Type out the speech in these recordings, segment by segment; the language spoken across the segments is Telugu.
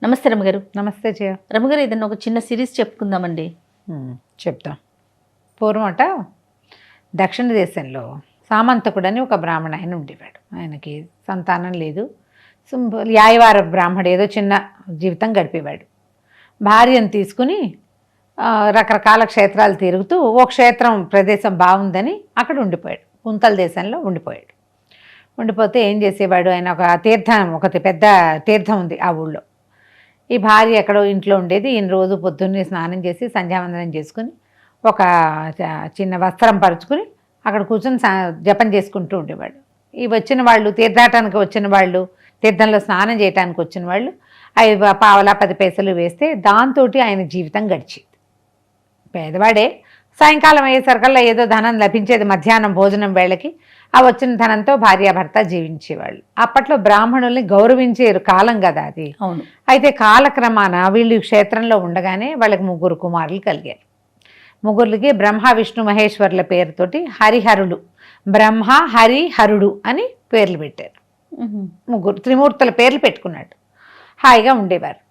నమస్తే రమగారు. నమస్తే జయ. రమగారు, ఏదన్నా ఒక చిన్న సిరీస్ చెప్పుకుందామండి. చెప్తాం. పూర్వమట దక్షిణ దేశంలో సామంతకుడు అని ఒక బ్రాహ్మణ ఆయన ఉండేవాడు. ఆయనకి సంతానం లేదు. యాయవార బ్రాహ్మడు ఏదో చిన్న జీవితం గడిపేవాడు. భార్యను తీసుకుని రకరకాల క్షేత్రాలు తిరుగుతూ ఓ క్షేత్రం ప్రదేశం బాగుందని అక్కడ ఉండిపోయాడు. కుంతల దేశంలో ఉండిపోయాడు. ఉండిపోతే ఏం చేసేవాడు, ఆయన ఒక తీర్థం, ఒకటి పెద్ద తీర్థం ఉంది ఆ ఊళ్ళో. ఈ భార్య ఎక్కడో ఇంట్లో ఉండేది. ఈయన రోజు పొద్దున్నే స్నానం చేసి సంధ్యావందనం చేసుకుని ఒక చిన్న వస్త్రం పరుచుకుని అక్కడ కూర్చొని జపం చేసుకుంటూ ఉండేవాడు. ఈ వచ్చిన వాళ్ళు, తీర్థాటానికి వచ్చిన వాళ్ళు, తీర్థంలో స్నానం చేయడానికి వచ్చిన వాళ్ళు 5 పావలా 10 పైసలు వేస్తే దాంతో ఆయన జీవితం గడిచేది. పేదవాడే. సాయంకాలం అయ్యేసరికల్లా ఏదో ధనం లభించేది. మధ్యాహ్నం భోజనం వేళకి ఆ వచ్చిన ధనంతో భార్యాభర్త జీవించేవాళ్ళు. అప్పట్లో బ్రాహ్మణుల్ని గౌరవించే కాలం కదా అది. అవును. అయితే కాలక్రమాన వీళ్ళు క్షేత్రంలో ఉండగానే వాళ్ళకి 3 కుమారులు కలిగారు. 3కి బ్రహ్మ విష్ణు మహేశ్వర్ల పేరుతోటి హరిహరుడు, బ్రహ్మ హరి హరుడు అని పేర్లు పెట్టారు. 3 త్రిమూర్తుల పేర్లు పెట్టుకున్నాడు. హాయిగా ఉండేవారు.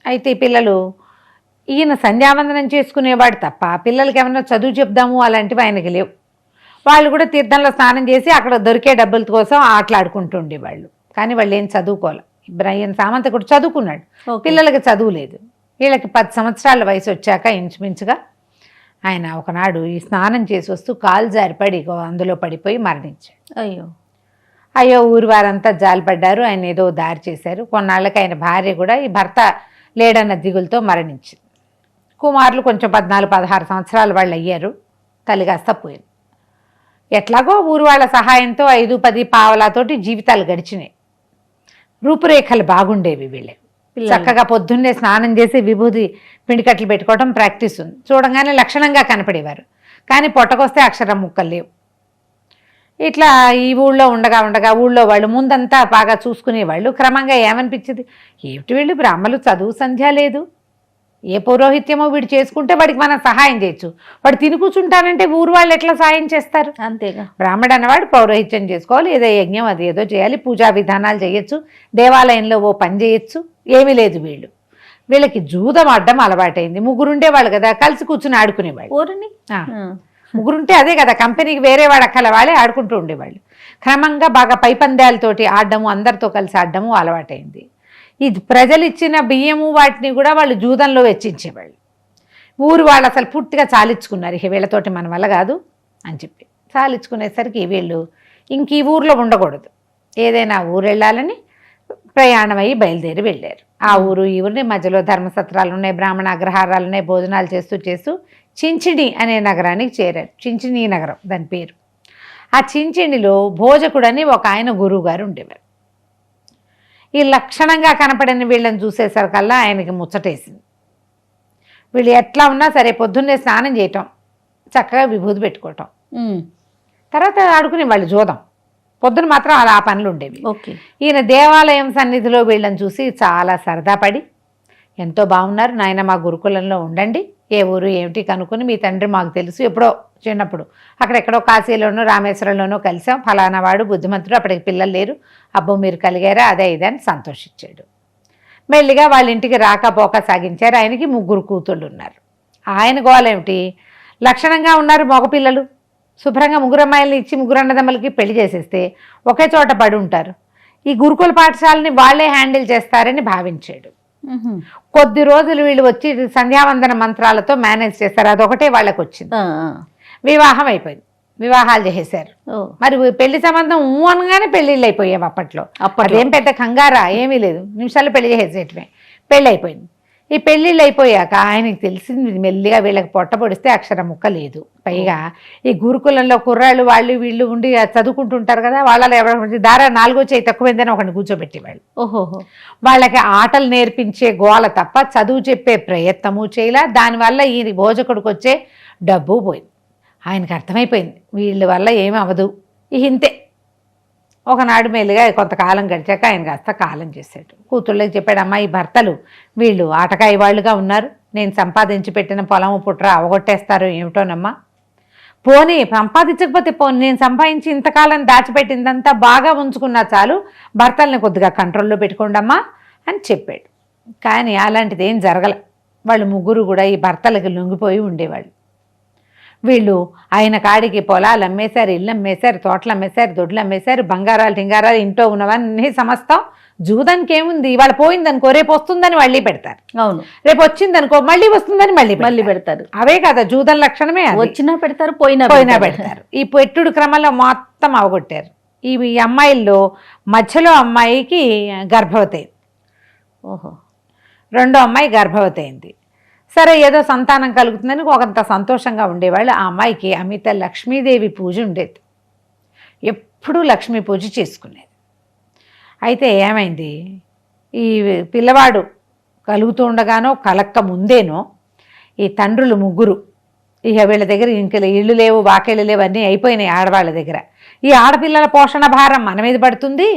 అయితే ఈ పిల్లలు, ఈయన సంధ్యావందనం చేసుకునేవాడు తప్ప పిల్లలకి ఏమన్నా చదువు చెప్దాము అలాంటివి ఆయనకి లేవు. వాళ్ళు కూడా తీర్థంలో స్నానం చేసి అక్కడ దొరికే డబ్బుల కోసం ఆటలాడుకుంటూ ఉండేవాళ్ళు. కానీ వాళ్ళు ఏం చదువుకోవాలి. ఈయన సామంతకుడు చదువుకున్నాడు, పిల్లలకి చదువు లేదు. వీళ్ళకి 10 సంవత్సరాల వయసు వచ్చాక ఇంచుమించుగా ఆయన ఒకనాడు ఈ స్నానం చేసి వస్తూ కాలు జారిపడి అందులో పడిపోయి మరణించాడు. అయ్యో ఊరి వారంతా జాలిపడ్డారు. ఆయన ఏదో దారి చేశారు. కొన్నాళ్ళకి ఆయన భార్య కూడా ఈ భర్త లేడన్న దిగులతో మరణించింది. కుమారులు కొంచెం 14-16 సంవత్సరాలు వాళ్ళు అయ్యారు. తల్లి కాస్త పోయింది. ఎట్లాగో ఊరు వాళ్ళ సహాయంతో 5-10 పావలాతోటి జీవితాలు గడిచినాయి. రూపురేఖలు బాగుండేవి. వీళ్ళే చక్కగా పొద్దున్నే స్నానం చేసి విభూతి పిండికట్లు పెట్టుకోవడం ప్రాక్టీస్ ఉంది. చూడంగానే లక్షణంగా కనపడేవారు. కానీ పొట్టకొస్తే అక్షరం ముక్కలు లేవు. ఇట్లా ఈ ఊళ్ళో ఉండగా ఊళ్ళో వాళ్ళు ముందంతా బాగా చూసుకునేవాళ్ళు. క్రమంగా ఏమనిపించింది, ఏమిటి వీళ్ళు బ్రాహ్మలు, చదువు సంధ్య లేదు, ఏ పౌరోహిత్యమో వీడు చేసుకుంటే వాడికి మనం సహాయం చేయొచ్చు. వాడు తిని కూర్చుంటానంటే ఊరు వాళ్ళు ఎట్లా సహాయం చేస్తారు? అంతేగా. బ్రాహ్మడు అన్నవాడు పౌరోహిత్యం చేసుకోవాలి, ఏదో యజ్ఞం అది ఏదో చేయాలి, పూజా విధానాలు చేయొచ్చు, దేవాలయంలో ఓ పని చేయొచ్చు. ఏమీ లేదు. వీళ్ళకి జూదం అడ్డం అలవాటైంది. 3 ఉండేవాళ్ళు కదా, కలిసి కూర్చుని ఆడుకునేవాళ్ళు. 3 ఉంటే అదే కదా, కంపెనీకి వేరే వాడు అక్కల వాళ్ళే ఆడుకుంటూ ఉండేవాళ్ళు. క్రమంగా బాగా పైపందాలతోటి ఆడడము, అందరితో కలిసి ఆడడము అలవాటైంది. ఇది ప్రజలు ఇచ్చిన బియ్యము వాటిని కూడా వాళ్ళు జూదంలో వెచ్చించేవాళ్ళు. ఊరు వాళ్ళు అసలు పూర్తిగా చాలించుకున్నారు. ఇక వీళ్ళతోటి మన వల్ల కాదు అని చెప్పి చాలించుకునేసరికి వీళ్ళు ఇంక ఈ ఊర్లో ఉండకూడదు, ఏదైనా ఊరు వెళ్ళాలని ప్రయాణమయ్యి బయలుదేరి వెళ్ళారు. ఆ ఊరు ఈ ఊరిని మధ్యలో ధర్మసత్రాలు ఉన్నాయి, బ్రాహ్మణ అగ్రహారాలు ఉన్నాయి. భోజనాలు చేస్తూ చించిణి అనే నగరానికి చేరారు. చించిణి నగరం దాని పేరు. ఆ చించిణిలో భోజకుడని ఒక ఆయన గురువు గారు ఉండేవారు. ఈ లక్షణంగా కనపడిన వీళ్ళని చూసేసరికల్లా ఆయనకి ముచ్చటేసింది. వీళ్ళు ఎట్లా ఉన్నా సరే పొద్దున్నే స్నానం చేయటం, చక్కగా విభూతి పెట్టుకోవటం, తర్వాత ఆడుకునే వాళ్ళు జోదం. పొద్దున మాత్రం అలా ఆ పనులు ఉండేవి. ఈయన దేవాలయం సన్నిధిలో వీళ్ళని చూసి చాలా సరదా పడి, ఎంతో బాగున్నారు నాయన, మా గురుకులంలో ఉండండి, ఏ ఊరు ఏమిటి కనుక్కొని మీ తండ్రి మాకు తెలుసు, ఎప్పుడో చిన్నప్పుడు అక్కడెక్కడో కాశీలోనో రామేశ్వరంలోనో కలిసాం, ఫలానా వాడు బుద్ధిమంతుడు, అప్పటికి పిల్లలు లేరు, అబ్బో మీరు కలిగారా, అదే ఇదే అని సంతోషించాడు. మెల్లిగా వాళ్ళ ఇంటికి రాకపోక సాగించారు. ఆయనకి 3 కూతుళ్ళు ఉన్నారు. ఆయన గోలేమిటి, లక్షణంగా ఉన్నారు మగపిల్లలు, శుభ్రంగా 3 అమ్మాయిలని ఇచ్చి 3 అన్నదమ్మలకి పెళ్లి చేసేస్తే ఒకే చోట పడి ఉంటారు. ఈ గురుకుల పాఠశాలని వాళ్లే హ్యాండిల్ చేస్తారని భావించాడు. కొద్ది రోజులు వీళ్ళు వచ్చి సంధ్యావందన మంత్రాలతో మేనేజ్ చేస్తారు. అదొకటే వాళ్ళకి వచ్చింది. వివాహం అయిపోయింది. వివాహాలు చేసేశారు. మరి పెళ్లి సంబంధం అనగానే పెళ్లిళ్ళు అయిపోయావు అప్పట్లో. అదేం పెద్ద కంగారా ఏమీ లేదు, నిమిషాలు పెళ్లి చేసేటమే. పెళ్ళి అయిపోయింది. ఈ పెళ్ళిళ్ళు అయిపోయాక ఆయనకి తెలిసింది మెల్లిగా వీళ్ళకి పొట్ట పొడిస్తే అక్షరం ముక్క లేదు. పైగా ఈ గురుకులంలో కుర్రాళ్ళు వాళ్ళు వీళ్ళు ఉండి చదువుకుంటుంటారు కదా, వాళ్ళలో ఎవరి దారా 4వ చేయి తక్కువైందని ఒకరిని కూర్చోబెట్టేవాళ్ళు. వాళ్ళకి ఆటలు నేర్పించే గోల తప్ప చదువు చెప్పే ప్రయత్నము చేయలే. దానివల్ల ఈ భోజకుడికి వచ్చే డబ్బు పోయింది. ఆయనకు అర్థమైపోయింది వీళ్ళ వల్ల ఏమి అవ్వదు, ఇంతే. ఒకనాడు మెల్లిగా కొంతకాలం గడిచాక ఆయన కాస్త కాలం చేశాడు. కూతుళ్ళకి చెప్పాడు, అమ్మా ఈ భర్తలు వీళ్ళు ఆటకాయ వాళ్ళుగా ఉన్నారు, నేను సంపాదించి పెట్టిన పొలము పుట్ర అవగొట్టేస్తారు ఏమిటోనమ్మా, పోనీ సంపాదించకపోతే పోనీ, నేను సంపాదించి ఇంతకాలం దాచిపెట్టిందంతా బాగా ఉంచుకున్నా చాలు, భర్తల్ని కొద్దిగా కంట్రోల్లో పెట్టుకోండమ్మా అని చెప్పాడు. కానీ అలాంటిది ఏం జరగల. వాళ్ళు ముగ్గురు కూడా ఈ భర్తలకి లొంగిపోయి ఉండేవాళ్ళు. వీళ్ళు ఆయన కాడికి పొలాలు అమ్మేశారు, ఇల్లు అమ్మేశారు, తోటలు అమ్మేశారు, దొడ్లు అమ్మేశారు, బంగారాలు టింగారాలు ఇంట్లో ఉన్నవన్నీ సమస్తం. జూదానికి ఏముంది, ఇవాళ పోయిందనుకో రేపు వస్తుందని మళ్ళీ పెడతారు. అవును, రేపు వచ్చిందనుకో మళ్ళీ వస్తుందని మళ్ళీ పెడతారు. అవే కదా జూదం లక్షణమే. వచ్చినా పెడతారు, పోయినా పెడతారు. ఈ పెట్టుడు క్రమంలో మొత్తం అవగొట్టారు. ఈ అమ్మాయిల్లో మధ్యలో అమ్మాయికి గర్భవతి అయింది. ఓహో, రెండో అమ్మాయి గర్భవతి అయింది. సరే ఏదో సంతానం కలుగుతుందని ఒకంత సంతోషంగా ఉండేవాళ్ళు. ఆ అమ్మాయికి అమిత లక్ష్మీదేవి పూజ ఉండేది. ఎప్పుడూ లక్ష్మీ పూజ చేసుకునేది. అయితే ఏమైంది, ఈ పిల్లవాడు కలుగుతూ ఉండగానో కలక్క ముందేనో ఈ తండ్రులు ముగ్గురు ఇక వీళ్ళ దగ్గర ఇంక ఇళ్ళు లేవు, వాకేళ్ళు లేవు, అన్నీ అయిపోయినాయి ఆడవాళ్ళ దగ్గర. ఈ ఆడపిల్లల పోషణ భారం మన మీద పడుతుంది,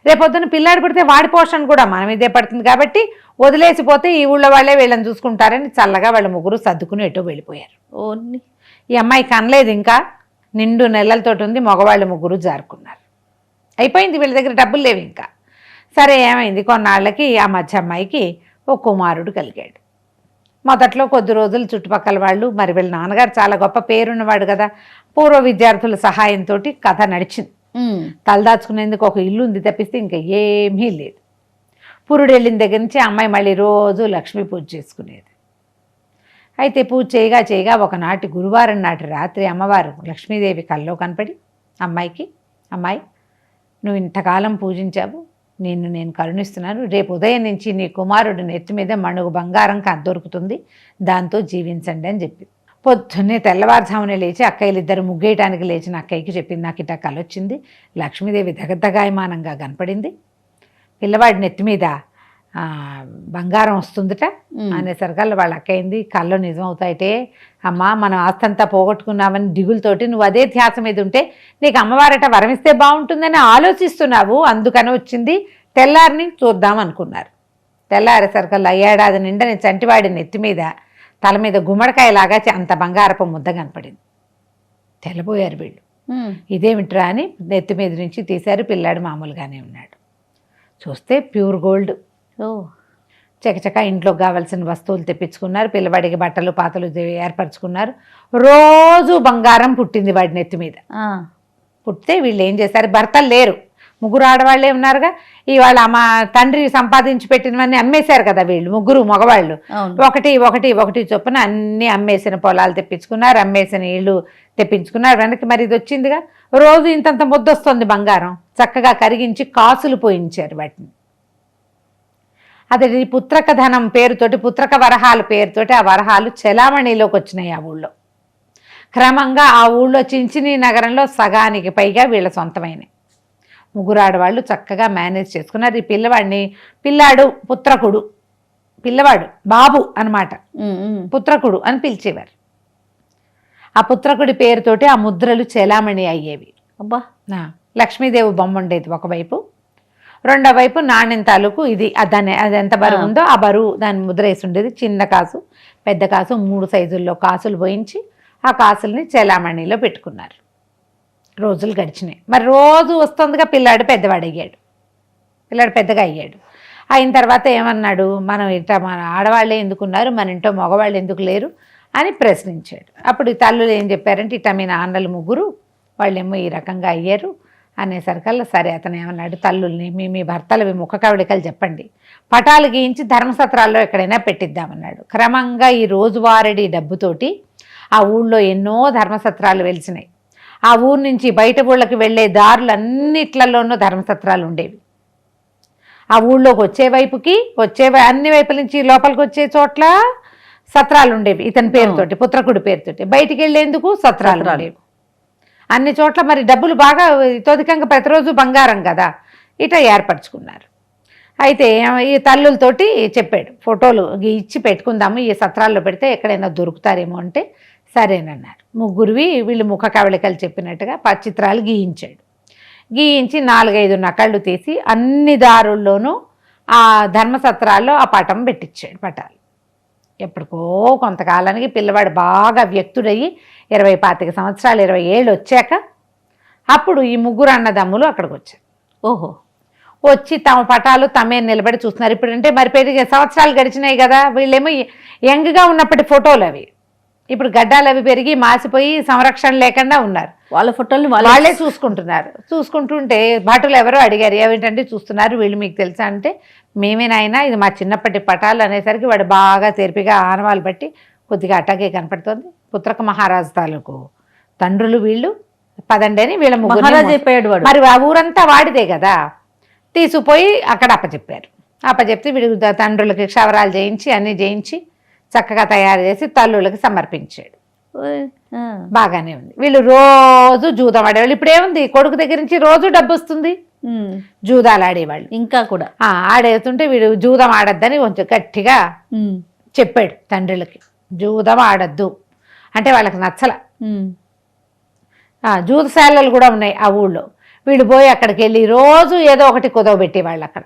రేపొద్దున పిల్లాడు పడితే వాడి పోషణ కూడా మన మీదే పడుతుంది, కాబట్టి వదిలేసిపోతే ఈ ఊళ్ళో వాళ్ళే వీళ్ళని చూసుకుంటారని చల్లగా వాళ్ళ ముగ్గురు సర్దుకుని ఎటో వెళ్ళిపోయారు. ఓన్లీ ఈ అమ్మాయి కనలేదు, ఇంకా నిండు నెలలతోటి ఉంది. మగవాళ్ళు ముగ్గురు జారుకున్నారు. అయిపోయింది, వీళ్ళ దగ్గర డబ్బులు లేవు ఇంకా. సరే ఏమైంది, కొన్నాళ్ళకి ఆ మధ్య అమ్మాయికి ఓ కుమారుడు కలిగాడు. మొదట్లో కొద్ది రోజులు చుట్టుపక్కల వాళ్ళు, మరి వీళ్ళ నాన్నగారు చాలా గొప్ప పేరున్నవాడు కదా, పూర్వ విద్యార్థుల సహాయంతో కథ నడిచింది. తలదాచుకునేందుకు ఒక ఇల్లు ఉంది తప్పిస్తే ఇంకా ఏమీ లేదు. పురుడు వెళ్ళిన దగ్గర నుంచి అమ్మాయి మళ్ళీ రోజు లక్ష్మీ పూజ చేసుకునేది. అయితే పూజ చేయగా ఒకనాటి గురువారం నాటి రాత్రి అమ్మవారు లక్ష్మీదేవి కల్లో కనపడి అమ్మాయికి, అమ్మాయి నువ్వు ఇంతకాలం పూజించావు, నిన్ను నేను కరుణిస్తున్నాను, రేపు ఉదయం నుంచి నీ కుమారుడు నెత్తి మీద మణుగు బంగారం దొరుకుతుంది, దాంతో జీవించండి అని చెప్పింది. పొద్దున్నే తెల్లవారుజామునే లేచి అక్కయ్యలిద్దరు ముగ్గేయటానికి లేచిన అక్కయ్యకి చెప్పింది, నాకు ఇట్టా కలొచ్చింది, లక్ష్మీదేవి దగదగాయమానంగా కనపడింది, పిల్లవాడి నెత్తి మీద బంగారం వస్తుందిట అనేసరికల్లా వాళ్ళ అక్కయింది, కళ్ళు నిజం అవుతాయిటే అమ్మా, మనం ఆస్తంతా పోగొట్టుకున్నామని దిగులతోటి నువ్వు అదే ధ్యాస మీద ఉంటే నీకు అమ్మవారట వరమిస్తే బాగుంటుందని ఆలోచిస్తున్నావు, అందుకని వచ్చింది, తెల్లారిని చూద్దాం అనుకున్నారు. తెల్లారేసరికల్లా ఏడాది నిండా నేను చంటివాడి నెత్తి మీద తల మీద గుమ్మడికాయలాగా అంత బంగారపు ముద్ద కనపడింది. తెల్లబోయారు వీళ్ళు. ఇదేమిట్రా అని నెత్తి మీద నుంచి తీశారు. పిల్లాడు మామూలుగానే ఉన్నాడు. చూస్తే ప్యూర్ గోల్డ్. చకచక ఇంట్లోకి కావాల్సిన వస్తువులు తెప్పించుకున్నారు. పిల్లవాడికి బట్టలు పాతలు ఏర్పరచుకున్నారు. రోజు బంగారం పుట్టింది వాడి నెత్తి మీద. పుట్టితే వీళ్ళు ఏం చేశారు, భర్తలు లేరు, ముగ్గురు ఆడవాళ్ళే ఉన్నారుగా, ఇవాళ మా తండ్రి సంపాదించి పెట్టినవన్నీ అమ్మేశారు కదా వీళ్ళు ముగ్గురు మగవాళ్ళు. ఒకటి చొప్పున అన్నీ అమ్మేసిన పొలాలు తెప్పించుకున్నారు, అమ్మేసిన ఇళ్ళు తెప్పించుకున్నారు. వెనక్కి మరి ఇది వచ్చిందిగా, రోజు ఇంతంత ముద్దొస్తుంది బంగారం, చక్కగా కరిగించి కాసులు పోయించారు వాటిని. అదే పుత్రక ధనం పేరుతోటి, పుత్రక వరహాల పేరుతోటి ఆ వరహాలు చెలామణిలోకి వచ్చినాయి ఆ ఊళ్ళో. క్రమంగా ఆ ఊళ్ళో చించిని నగరంలో సగానికి పైగా వీళ్ళ సొంతమైనవి. ముగ్గురు ఆడవాళ్ళు చక్కగా మేనేజ్ చేసుకున్నారు. ఈ పిల్లాడు పుత్రకుడు, పిల్లవాడు బాబు అన్నమాట, పుత్రకుడు అని పిలిచేవారు. ఆ పుత్రకుడి పేరుతోటి ఆ ముద్రలు చెలామణి అయ్యేవి. అబ్బా, లక్ష్మీదేవి బొమ్మ ఉండేది ఒకవైపు, రెండో వైపు నాణ్యం తాలూకు ఇది, దాన్ని అది ఎంత బరువు ఉందో ఆ బరువు దాని ముద్ర వేసి ఉండేది. చిన్న కాసు, పెద్ద కాసు, 3 సైజుల్లో కాసులు పోయించి ఆ కాసుల్ని చెలామణిలో పెట్టుకున్నారు. రోజులు గడిచినాయి. మరి రోజు వస్తుందిగా పిల్లాడు పెద్దవాడయ్యాడు. పిల్లాడు పెద్దగా అయ్యాడు. అయిన తర్వాత ఏమన్నాడు, మనం ఇట్లా మన ఆడవాళ్ళే ఎందుకున్నారు, మన ఇంట్లో మగవాళ్ళు ఎందుకు లేరు అని ప్రశ్నించాడు. అప్పుడు ఈ తల్లులు ఏం చెప్పారంటే, ఇట్లా మీ నాన్నలు ముగ్గురు వాళ్ళేమో ఈ రకంగా అయ్యారు అనేసరికల్లా సరే అతను ఏమన్నాడు, తల్లుల్ని మీ భర్తలవి ముఖ కవళికలు చెప్పండి, పటాలు గీయించి ధర్మసత్రాల్లో ఎక్కడైనా పెట్టిద్దామన్నాడు. క్రమంగా ఈ రోజువారీ డబ్బుతోటి ఆ ఊళ్ళో ఎన్నో ధర్మసత్రాలు వెలిసినాయి. ఆ ఊరు నుంచి బయట ఊళ్ళకి వెళ్ళే దారులన్నిట్లలోనూ ధర్మసత్రాలు ఉండేవి. ఆ ఊళ్ళోకి వచ్చే అన్ని వైపుల నుంచి లోపలికి వచ్చే చోట్ల సత్రాలు ఉండేవి ఇతని పేరుతోటి, పుత్రకుడి పేరుతోటి. బయటికి వెళ్ళేందుకు సత్రాలు ఉండేవి అన్ని చోట్ల. మరి డబ్బులు బాగా తొదికంగా ప్రతిరోజు బంగారం కదా, ఇట్లా ఏర్పరచుకున్నారు. అయితే ఈ తల్లులతోటి చెప్పాడు, ఫోటోలు ఇచ్చి పెట్టుకుందాము, ఈ సత్రాల్లో పెడితే ఎక్కడైనా దొరుకుతారేమో అంటే సరేనన్నారు. ముగ్గురివి వీళ్ళు ముఖ కవళికలు చెప్పినట్టుగా చిత్రాలు గీయించాడు. గీయించి 4-5 నకళ్ళు తీసి అన్ని దారుల్లోనూ ఆ ధర్మసత్రాల్లో ఆ పటం పెట్టించాడు. పటాలు ఎప్పటికో కొంతకాలానికి పిల్లవాడు బాగా వ్యక్తుడయ్యి 20-25 సంవత్సరాలు 20 ఏళ్ళు వచ్చాక అప్పుడు ఈ ముగ్గురు అన్నదమ్ములు అక్కడికి వచ్చారు. ఓహో, వచ్చి తమ పటాలు తమే నిలబడి చూస్తున్నారు. ఇప్పుడు అంటే మరి పెరిగే సంవత్సరాలు గడిచినాయి కదా, వీళ్ళేమో యంగ్గా ఉన్నప్పటి ఫోటోలు అవి. ఇప్పుడు గడ్డాలు అవి పెరిగి మాసిపోయి సంరక్షణ లేకుండా ఉన్నారు. వాళ్ళ ఫోటోల్ని వాళ్ళే చూసుకుంటున్నారు. చూసుకుంటుంటే భటులు ఎవరో అడిగారు, ఏమిటంటే చూస్తున్నారు వీళ్ళు మీకు తెలుసా అంటే, మేమే నాయనా ఇది మా చిన్నప్పటి పటాలు అనేసరికి వాడు బాగా తెరిపిగా ఆనవాళ్ళు బట్టి కొద్దిగా అట్టాగే కనపడుతుంది. పుత్రక మహారాజు తాలూకు తండ్రులు వీళ్ళు, పదండి అని వీళ్ళ మహారాజు అయిపోయాడు వాడు. మరి ఆ ఊరంతా వాడిదే కదా, తీసుకుపోయి అక్కడ అప్పచెప్పారు. అప్పచెప్తే వీడు తండ్రులకి క్షవరాలు చేయించి అన్నీ చేయించి చక్కగా తయారు చేసి తల్లులకి సమర్పించాడు. బాగానే ఉంది. వీళ్ళు రోజు జూదం ఆడేవాళ్ళు. ఇప్పుడు ఏముంది, కొడుకు దగ్గర నుంచి రోజు డబ్బు వస్తుంది, జూదాలు ఆడేవాళ్ళు ఇంకా కూడా. ఆడేస్తుంటే వీడు జూదం ఆడద్దని కొంచెం గట్టిగా చెప్పాడు తండ్రులకి, జూదం ఆడద్దు అంటే వాళ్ళకి నచ్చల. జూదశాలలు కూడా ఉన్నాయి ఆ ఊళ్ళో. వీళ్ళు పోయి అక్కడికి వెళ్ళి రోజు ఏదో ఒకటి కుదవబెట్టేవాళ్ళు. అక్కడ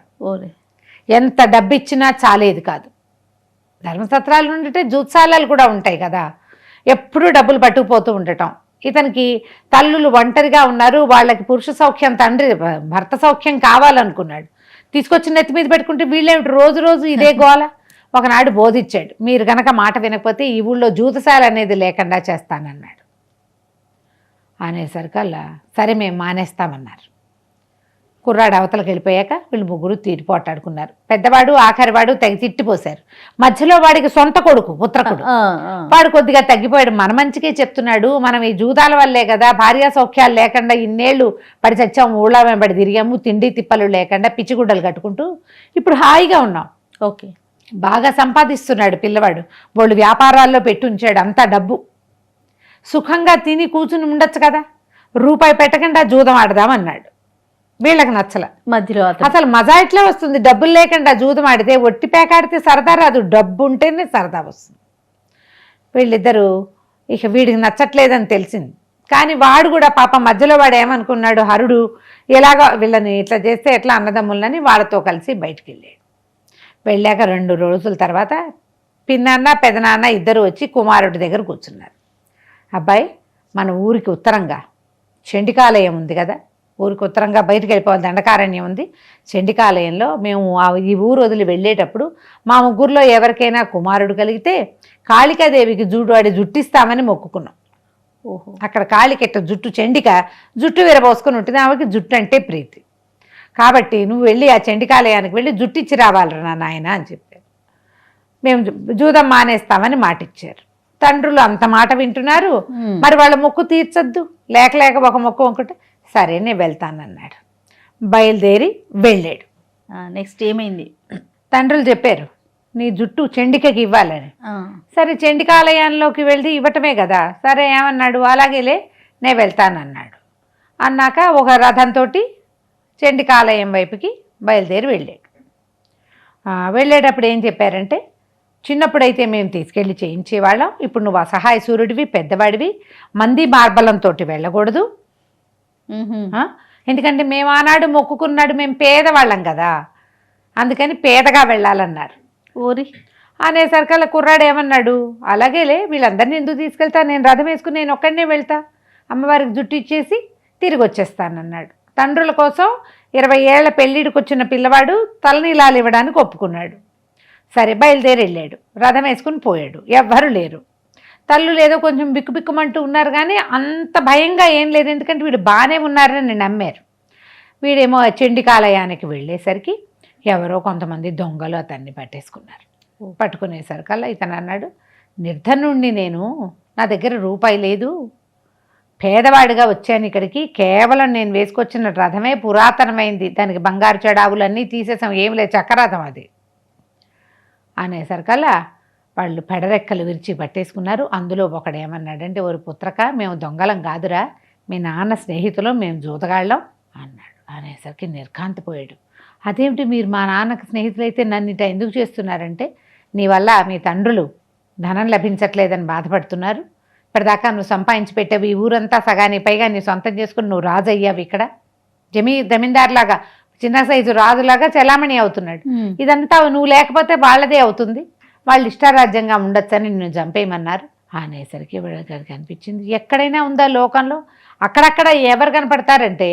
ఎంత డబ్బు ఇచ్చినా చాలేది కాదు. ధర్మసత్రాలు ఉంటే జూత్సాలాలు కూడా ఉంటాయి కదా, ఎప్పుడూ డబ్బులు పట్టుకుపోతూ ఉండటం. ఇతనికి తల్లులు ఒంటరిగా ఉన్నారు, వాళ్ళకి పురుష సౌఖ్యం, తండ్రి భర్త సౌఖ్యం కావాలనుకున్నాడు. తీసుకొచ్చి నెత్తి మీద పెట్టుకుంటే వీళ్ళేమిటి రోజు రోజు ఇదే గోల. ఒకనాడు బోధించాడు, మీరు గనక మాట వినకపోతే ఈ ఊళ్ళో జూతశాల అనేది లేకుండా చేస్తానన్నాడు. అనేసరికల్లా సరే మేము మానేస్తామన్నారు. కుర్రాడు అవతలకు వెళ్ళిపోయాక వీళ్ళు ముగ్గురు తీరిపోటాడుకున్నారు. పెద్దవాడు ఆఖరివాడు తెగ తిట్టిపోశారు. మధ్యలో వాడికి సొంత కొడుకు పుత్రకుడు, వాడు కొద్దిగా తగ్గిపోయాడు. మన మంచికే చెప్తున్నాడు, మనం ఈ జూదాల వల్లే కదా భార్యా సౌఖ్యాలు లేకుండా ఇన్నేళ్ళు పడి చచ్చాము, ఊళ్ళో వెంబడి తిరిగాము, తిండి తిప్పలు లేకుండా పిచ్చిగుడ్డలు కట్టుకుంటూ ఇప్పుడు హాయిగా ఉన్నాం. ఓకే, బాగా సంపాదిస్తున్నాడు పిల్లవాడు, వాళ్ళు వ్యాపారాల్లో పెట్టి ఉంచాడు అంతా డబ్బు. సుఖంగా తిని కూర్చుని ఉండొచ్చు కదా, రూపాయి పెట్టకుండా జూదం ఆడదామన్నాడు. వీళ్ళకి నచ్చల. మధ్యలో అసలు మజా ఎట్లా వస్తుంది, డబ్బులు లేకుండా జూదం ఆడితే, ఒట్టి పేకాడితే సరదా రాదు, డబ్బు ఉంటేనే సరదా వస్తుంది. వీళ్ళిద్దరూ ఇక వీడికి నచ్చట్లేదని తెలిసింది. కానీ వాడు కూడా పాప మధ్యలో వాడు ఏమనుకున్నాడు, హరుడు ఎలాగో వీళ్ళని ఇట్లా చేస్తే ఎట్లా అన్నదమ్ములని వాళ్ళతో కలిసి బయటికి వెళ్ళాడు. వెళ్ళాక 2 రోజుల తర్వాత పిన్నాన్న పెదనాన్న ఇద్దరు వచ్చి కుమారుడి దగ్గర కూర్చున్నారు. అబ్బాయి, మన ఊరికి ఉత్తరంగా చండికాలయం ఉంది కదా, ఊరికి ఉత్తరంగా బయటకు వెళ్ళిపోవాలి, దండకారణ్యం ఉంది. చండికాలయంలో మేము ఈ ఊరు వదిలి వెళ్ళేటప్పుడు మా ముగ్గురులో ఎవరికైనా కుమారుడు కలిగితే కాళికాదేవికి వాడి జుట్టిస్తామని మొక్కుకున్నాం. ఓహో, అక్కడ కాళికెట్ట జుట్టు, చండిక జుట్టు విరబోసుకొని ఉంటుంది, ఆమెకి జుట్టు అంటే ప్రీతి. కాబట్టి నువ్వు వెళ్ళి ఆ చండికాలయానికి వెళ్ళి జుట్టిచ్చి రావాలరా నాయన అని చెప్పారు. మేము జూదం మానేస్తామని మాటిచ్చారు. తండ్రులు అంత మాట వింటున్నారు, మరి వాళ్ళ మొక్కు తీర్చొద్దు, లేక ఒక మొక్కు అనుకుంటే సరే నేను వెళ్తానన్నాడు. బయలుదేరి వెళ్ళాడు. నెక్స్ట్ ఏమైంది? తండ్రులు చెప్పారు నీ జుట్టు చండికకి ఇవ్వాలని. సరే చండికాలయంలోకి వెళ్ళి ఇవ్వటమే కదా, సరే ఏమన్నాడు, అలాగేలే నేను వెళ్తానన్నాడు. అన్నాక ఒక రథంతో చండికాలయం వైపుకి బయలుదేరి వెళ్ళాడు. వెళ్ళేటప్పుడు ఏం చెప్పారంటే, చిన్నప్పుడైతే మేము తీసుకెళ్ళి చేయించేవాళ్ళం, ఇప్పుడు నువ్వు అసహాయ సూర్యుడివి, పెద్దవాడివి, మంది మార్బలంతో వెళ్ళకూడదు. ఎందుకంటే మేము ఆనాడు మొక్కుకున్నాడు, మేము పేదవాళ్ళం కదా, అందుకని పేదగా వెళ్ళాలన్నారు. ఊరి అనేసరికల్లా కుర్రాడు ఏమన్నాడు, అలాగేలే వీళ్ళందరినీ ఎందుకు తీసుకెళ్తా, నేను రథం వేసుకుని నేను ఒక్కడనే వెళ్తా, అమ్మవారికి జుట్టు ఇచ్చేసి తిరిగి వచ్చేస్తానన్నాడు. తండ్రుల కోసం 20 ఏళ్ల పెళ్ళిడికి వచ్చిన పిల్లవాడు తలనీలాలు ఇవ్వడానికి ఒప్పుకున్నాడు. సరే బయలుదేరి వెళ్ళాడు, రథం వేసుకుని పోయాడు. ఎవ్వరూ లేరు, తల్లులు ఏదో కొంచెం బిక్కుబిక్కుమంటూ ఉన్నారు, కానీ అంత భయంగా ఏం లేదు, ఎందుకంటే వీడు బాగానే ఉన్నారని నమ్మారు. వీడేమో చండికాలయానికి వెళ్ళేసరికి ఎవరో కొంతమంది దొంగలు అతన్ని పట్టేసుకున్నారు. పట్టుకునేసరికల్లా ఇతను అన్నాడు, నిర్ధనుణ్ణి నేను, నా దగ్గర రూపాయి లేదు, పేదవాడిగా వచ్చాను ఇక్కడికి, కేవలం నేను వేసుకొచ్చిన రథమే పురాతనమైంది, దానికి బంగారు చెడావులన్నీ తీసేసాం, ఏం లేదు చక్రరథం అది అనేసరికల్లా వాళ్ళు పెడరెక్కలు విరిచి పట్టేసుకున్నారు. అందులో ఒకడు ఏమన్నాడంటే, ఓరి పుత్రక, మేము దొంగలం కాదురా, మీ నాన్న స్నేహితులు, మేము జూతగాళ్ళం అన్నాడు. అనేసరికి నిర్ఘాంతపోయాడు. అదేమిటి, మీరు మా నాన్నకు స్నేహితులైతే నన్ను ఇట ఎందుకు చేస్తున్నారంటే, నీ వల్ల మీ తండ్రులు ధనం లభించట్లేదని బాధపడుతున్నారు, ఇప్పటిదాకా నువ్వు సంపాదించి పెట్టావు, ఈ ఊరంతా సగాని పైగా నీ సొంతం చేసుకుని నువ్వు రాజు అయ్యావు, ఇక్కడ జమీందారులాగా చిన్న సైజు రాజులాగా చలామణి అవుతున్నాడు, ఇదంతా నువ్వు లేకపోతే వాళ్ళదే అవుతుంది, వాళ్ళు ఇష్టారాజ్యంగా ఉండొచ్చని నిన్ను చంపేయమన్నారు. అనేసరికి వీళ్ళకి అనిపించింది, ఎక్కడైనా ఉందా లోకంలో, అక్కడక్కడ ఎవరు కనపడతారంటే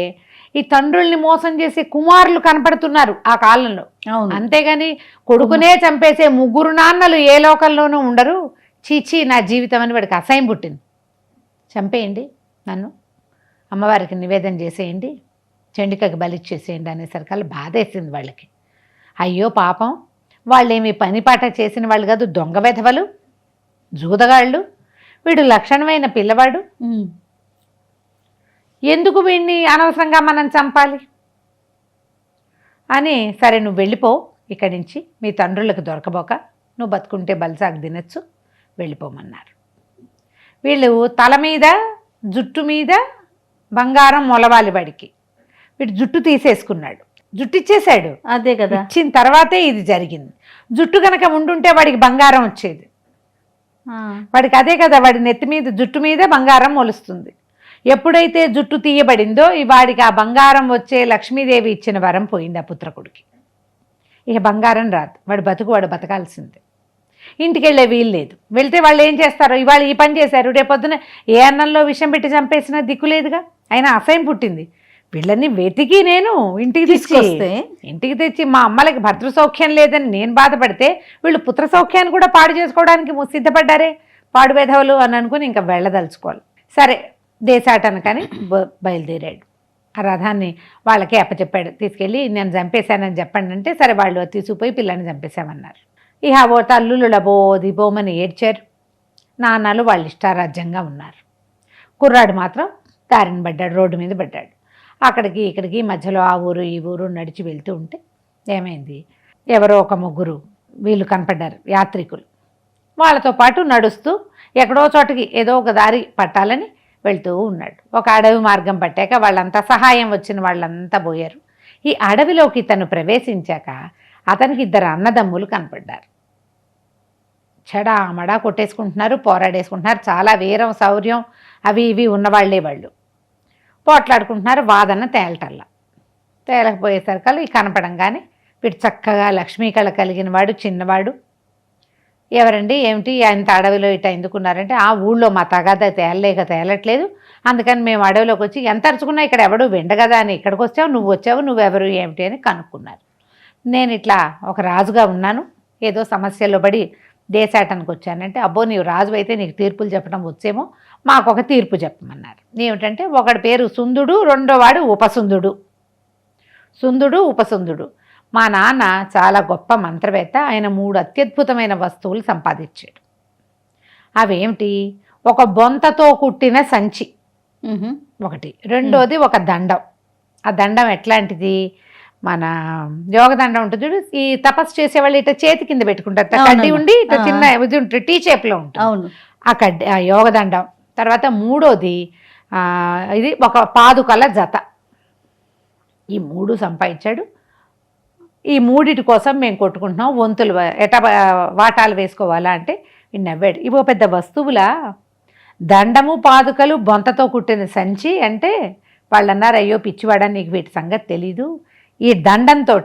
ఈ తండ్రుల్ని మోసం చేసే కుమారులు కనపడుతున్నారు ఆ కాలంలో. అవును. అంతేగాని కొడుకునే చంపేసే ముగ్గురు నాన్నలు ఏ లోకంలోనూ ఉండరు. చీచీ నా జీవితం అని వాడికి అసహ్యం పుట్టింది. చంపేయండి, నన్ను అమ్మవారికి నివేదన చేసేయండి, చండికకి బలిచ్చేసేయండి అనేసరికల్లా బాధేసింది వాళ్ళకి. అయ్యో పాపం, వాళ్ళేమి పని పాట చేసిన వాళ్ళు కాదు, దొంగ వెధవలు, జూదగాళ్ళు, వీడు లక్షణమైన పిల్లవాడు, ఎందుకు వీడిని అనవసరంగా మనం చంపాలి అని, సరే నువ్వు వెళ్ళిపో ఇక్కడి నుంచి, మీ తండ్రులకు దొరకబోక, నువ్వు బతుకుంటే బలిసాగు తినచ్చు, వెళ్ళిపోమన్నారు. వీళ్ళు తల మీద జుట్టు మీద బంగారం మొలవాలి వాడికి. వీడు జుట్టు తీసేసుకున్నాడు, జుట్టు ఇచ్చేశాడు. అదే కదా, ఇచ్చిన తర్వాతే ఇది జరిగింది. జుట్టు కనుక ఉండుంటే వాడికి బంగారం వచ్చేది. వాడికి అదే కదా, వాడి నెత్తి మీద జుట్టు మీద బంగారం మొలుస్తుంది. ఎప్పుడైతే జుట్టు తీయబడిందో వాడికి ఆ బంగారం వచ్చే లక్ష్మీదేవి ఇచ్చిన వరం పోయింది ఆ పుత్రకుడికి. ఇక బంగారం రాదు, వాడు బతకాల్సిందే. ఇంటికి వెళ్ళే వీలు లేదు. వెళ్తే వాళ్ళు ఏం చేస్తారో, ఇవాళ ఈ పని చేశారు, రేపొద్దున ఏ అన్నంలో విషం పెట్టి చంపేసినా దిక్కులేదుగా. అయినా అసహ్యం పుట్టింది. వీళ్ళని వెతికి నేను ఇంటికి తెచ్చి మా అమ్మలకి భర్తృ సౌఖ్యం లేదని నేను బాధపడితే, వీళ్ళు పుత్ర సౌఖ్యాన్ని కూడా పాడు చేసుకోవడానికి సిద్ధపడ్డారే పాడు వేధవులు అని అనుకుని ఇంకా వెళ్ళదలుచుకోవాలి. సరే దేశాటన కానీ బయలుదేరాడు. ఆ రథాన్ని వాళ్ళకే అప్పచెప్పాడు. తీసుకెళ్ళి నేను చంపేశానని చెప్పండి అంటే, సరే వాళ్ళు తీసుకుపోయి పిల్లని చంపేశామన్నారు. ఇక ఓ తల్లులు దిబోమని ఏడ్చారు. నాన్నలు వాళ్ళు ఇష్టారాజ్యంగా ఉన్నారు. కుర్రాడు మాత్రం దారిని పడ్డాడు, రోడ్డు మీద పడ్డాడు. అక్కడికి ఇక్కడికి మధ్యలో ఆ ఊరు ఈ ఊరు నడిచి వెళ్తూ ఉంటే ఏమైంది, ఎవరో ఒక ముగ్గురు వీళ్ళు కనపడ్డారు, యాత్రికులు. వాళ్ళతో పాటు నడుస్తూ ఎక్కడో చోటకి ఏదో ఒక దారి పట్టాలని వెళ్తూ ఉన్నాడు. ఒక అడవి మార్గం పట్టాక వాళ్ళంతా, సహాయం వచ్చిన వాళ్ళంతా పోయారు. ఈ అడవిలోకి తను ప్రవేశించాక అతనికి 2 అన్నదమ్ములు కనపడ్డారు. చెడామడా కొట్టేసుకుంటున్నారు, పోరాడేసుకుంటున్నారు. చాలా వీరం శౌర్యం అవి ఇవి ఉన్నవాళ్లే వాళ్ళు. పోట్లాడుకుంటున్నారు, వాదన తేలకపోయేసరికల్లా ఈ కనపడంగానే వీడు చక్కగా లక్ష్మీ కళ కలిగిన వాడు, చిన్నవాడు. ఎవరండి ఏమిటి ఇంత అడవిలో ఇట్లా ఎందుకున్నారంటే, ఆ ఊళ్ళో మా తగాదా తేలట్లేదు, అందుకని మేము అడవిలోకి వచ్చి ఎంత అరుచుకున్నా ఇక్కడ ఎవడు విండగదా అని ఇక్కడికి వచ్చావు, నువ్వెవరు ఏమిటి అని కనుక్కున్నారు. నేను ఇట్లా ఒక రాజుగా ఉన్నాను, ఏదో సమస్యలో పడి దేశాటానికి వచ్చానంటే, అబ్బో నీవు రాజు అయితే నీకు తీర్పులు చెప్పడం వచ్చేమో, మాకు ఒక తీర్పు చెప్పమన్నారు. ఏమిటంటే, ఒకడి పేరు సుందుడు, రెండోవాడు ఉపసుందుడు. ఉపసుందుడు మా నాన్న చాలా గొప్ప మంత్రవేత్త. ఆయన 3 అత్యద్భుతమైన వస్తువులు సంపాదించాడు. అవేమిటి, ఒక బొంతతో కుట్టిన సంచి ఒకటి, రెండోది ఒక దండం. ఆ దండం ఎట్లాంటిది, మన యోగదండం ఉంటుంది చూడు, ఈ తపస్సు చేసేవాళ్ళు ఇట్లా చేతి కింద పెట్టుకుంటారు, కడ్డీ ఉండి ఇట్లా చిన్న ఇది ఉంటుంది, టీ షేప్లో ఉంటుంది ఆ కడ్డీ, ఆ యోగదండం. తర్వాత మూడోది ఇది ఒక పాదుకల జత. ఈ 3 సంపాదించాడు. ఈ 3 కోసం మేము కొట్టుకుంటున్నాం, వంతులు వాటాలు వేసుకోవాలా అంటే నవ్వాడు. ఇవో పెద్ద వస్తువులా, దండము పాదుకలు బొంతతో కుట్టిన సంచి అంటే వాళ్ళు అన్నారు, అయ్యో పిచ్చివాడా నీకు వీటి సంగతి తెలీదు, ఈ దండంతో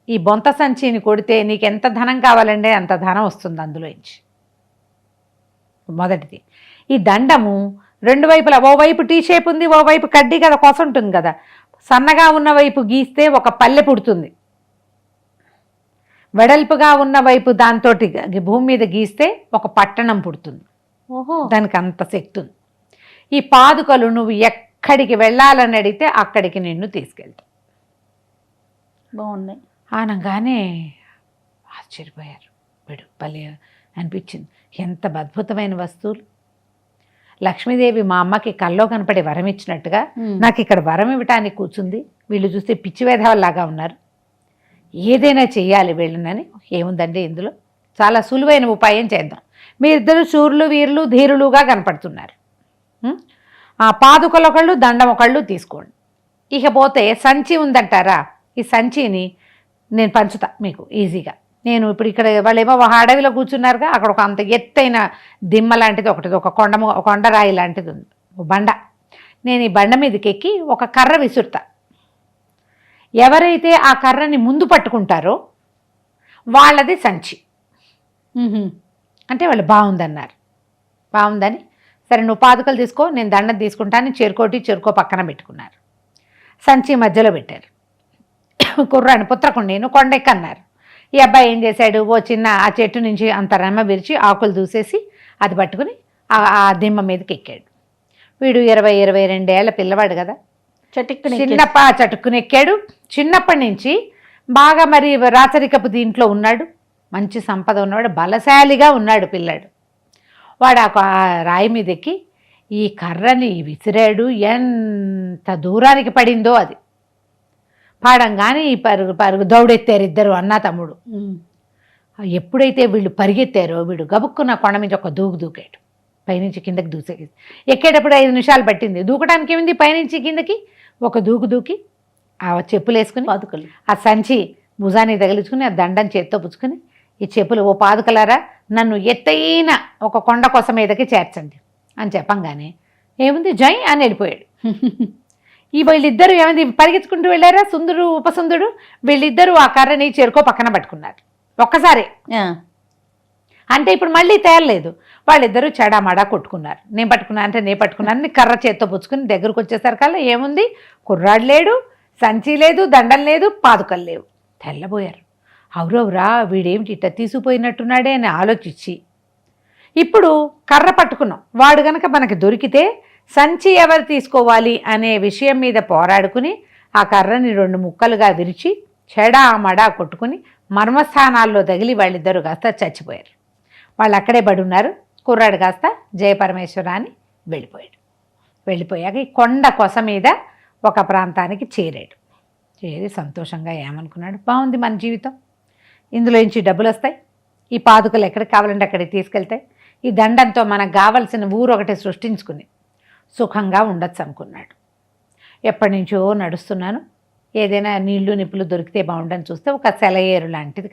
ఈ బొంత సంచిని కొడితే నీకు ఎంత ధనం కావాలంటే అంత ధనం వస్తుంది అందులోంచి. మొదటిది ఈ దండము 2 వైపులా, ఓవైపు టీ షేప్ ఉంది, ఓవైపు కడ్డీ కదా కొస ఉంటుంది కదా, సన్నగా ఉన్న వైపు గీస్తే ఒక పల్లె పుడుతుంది, వెడల్పుగా ఉన్న వైపు దాంతో భూమి మీద గీస్తే ఒక పట్టణం పుడుతుంది. ఓహో, దానికి అంత శక్తి ఉంది. ఈ పాదుకలు నువ్వు ఎక్కడికి వెళ్ళాలని అడిగితే అక్కడికి నిన్ను తీసుకెళ్తా. బాగున్నాయి. అనగానే ఆశ్చర్యపోయారు. వీడు భలే అనిపించింది, ఎంత అద్భుతమైన వస్తువులు. లక్ష్మీదేవి మా అమ్మకి కల్లో కనపడే వరం ఇచ్చినట్టుగా నాకు ఇక్కడ వరం ఇవ్వటానికి కూర్చుంది. వీళ్ళు చూస్తే పిచ్చివేధవల్లాగా ఉన్నారు, ఏదైనా చెయ్యాలి వీళ్ళనని. ఏముందండి ఇందులో, చాలా సులువైన ఉపాయం చేద్దాం. మీరిద్దరు శూరులు వీరులు ధీరులుగా కనపడుతున్నారు. ఆ పాదుకలు ఒకళ్ళు దండం ఒకళ్ళు తీసుకోండి. ఇకపోతే సంచి ఉందంటారా, ఈ సంచిని నేను పంచుతా మీకు ఈజీగా. నేను ఇప్పుడు ఇక్కడ వాళ్ళేమో అడవిలో కూర్చున్నారుగా, అక్కడ ఒక అంత ఎత్తైన దిమ్మ లాంటిది ఒకటి, ఒక కొండరాయి లాంటిది ఉంది, బండ. నేను ఈ బండ మీదకి ఎక్కి ఒక కర్ర విసురుతా. ఎవరైతే ఆ కర్రని ముందు పట్టుకుంటారో వాళ్ళది సంచి అంటే వాళ్ళు బాగుందన్నారు. బాగుందని సరే నువ్వు పాదుకలు తీసుకో, నేను దండం తీసుకుంటాను, చెరుకో పక్కన పెట్టుకున్నారు. సంచి మధ్యలో పెట్టారు. కుర్రాన్ని పుత్రకుండి నువ్వు కొండెక్కన్నారు. ఈ అబ్బాయి ఏం చేశాడు, ఓ చిన్న ఆ చెట్టు నుంచి అంత రెమ్మ విరిచి ఆకులు దూసేసి అది పట్టుకుని ఆ దిమ్మ మీదకి ఎక్కాడు. వీడు 22 ఏళ్ల పిల్లవాడు కదా, చటుక్కుని ఎక్కాడు. చిన్నప్పటి నుంచి బాగా మరి రాచరికపు దీంట్లో ఉన్నాడు, మంచి సంపద ఉన్నవాడు, బలశాలిగా ఉన్నాడు పిల్లాడు. వాడు ఆ రాయి మీద ఎక్కి ఈ కర్రని విసిరాడు. ఎంత దూరానికి పడిందో అది పాడంగానే ఈ పరుగు దౌడెత్తారు ఇద్దరు అన్న తమ్ముడు. ఎప్పుడైతే వీళ్ళు పరిగెత్తారో వీడు గబుక్కున్న కొండ మీద ఒక దూకాడు. పైనుంచి కిందకి ఎక్కేటప్పుడు 5 నిమిషాలు పట్టింది. దూకడానికి ఏమింది, పైనుంచి కిందకి ఒక దూకి ఆ చెప్పులు వేసుకుని పాదుకలు ఆ సంచి భుజాన్ని తగిలించుకుని ఆ దండం చేత్తో పుచ్చుకుని ఈ చెప్పులు, ఓ పాదుకలారా నన్ను ఎత్తైన ఒక కొండ కొస మీదకి చేర్చండి అని చెప్పంగానే ఏముంది జై అని వెళ్ళిపోయాడు. ఈ వీళ్ళిద్దరూ ఏమైంది పరిగెత్తుకుంటూ వెళ్ళారా, సుందరుడు ఉపసుందుడు, వీళ్ళిద్దరూ ఆ కర్రని చెరుకో పక్కన పట్టుకున్నారు ఒక్కసారి. అంటే ఇప్పుడు మళ్ళీ తేలలేదు. వాళ్ళిద్దరూ చెడామడా కొట్టుకున్నారు. నేను పట్టుకున్నాను కర్ర చేత్తో పుచ్చుకుని దగ్గరకు వచ్చేసరికల్లా ఏముంది, కుర్రాడు లేడు, సంచి లేదు, దండం లేదు, పాదుకలు లేవు. తెల్లబోయారు. అవురవురా వీడేమిటి ఇట్ట తీసుకుపోయినట్టున్నాడే అని ఆలోచించి ఇప్పుడు కర్ర పట్టుకున్నాం, వాడు గనక మనకి దొరికితే సంచి ఎవరు తీసుకోవాలి అనే విషయం మీద పోరాడుకుని ఆ కర్రని 2 ముక్కలుగా విరిచి చెడామడా కొట్టుకుని మర్మస్థానాల్లో తగిలి వాళ్ళిద్దరూ కాస్త చచ్చిపోయారు. వాళ్ళు అక్కడే పడున్నారు. కుర్రాడు కాస్త జయపరమేశ్వర అని వెళ్ళిపోయాక ఈ కొండ కొస మీద ఒక ప్రాంతానికి చేరాడు. చేరి సంతోషంగా ఏమనుకున్నాడు, బాగుంది మన జీవితం, ఇందులో నుంచి డబ్బులు వస్తాయి, ఈ పాదుకలు ఎక్కడికి కావాలంటే అక్కడికి తీసుకెళ్తాయి, ఈ దండంతో మనకు కావలసిన ఊరు ఒకటి సృష్టించుకుని సుఖంగా ఉండొచ్చు అనుకున్నాడు. ఎప్పటి నుంచో నడుస్తున్నాను, ఏదైనా నీళ్లు నిప్పులు దొరికితే బాగుండని చూస్తే ఒక సెలయేరు లాంటిది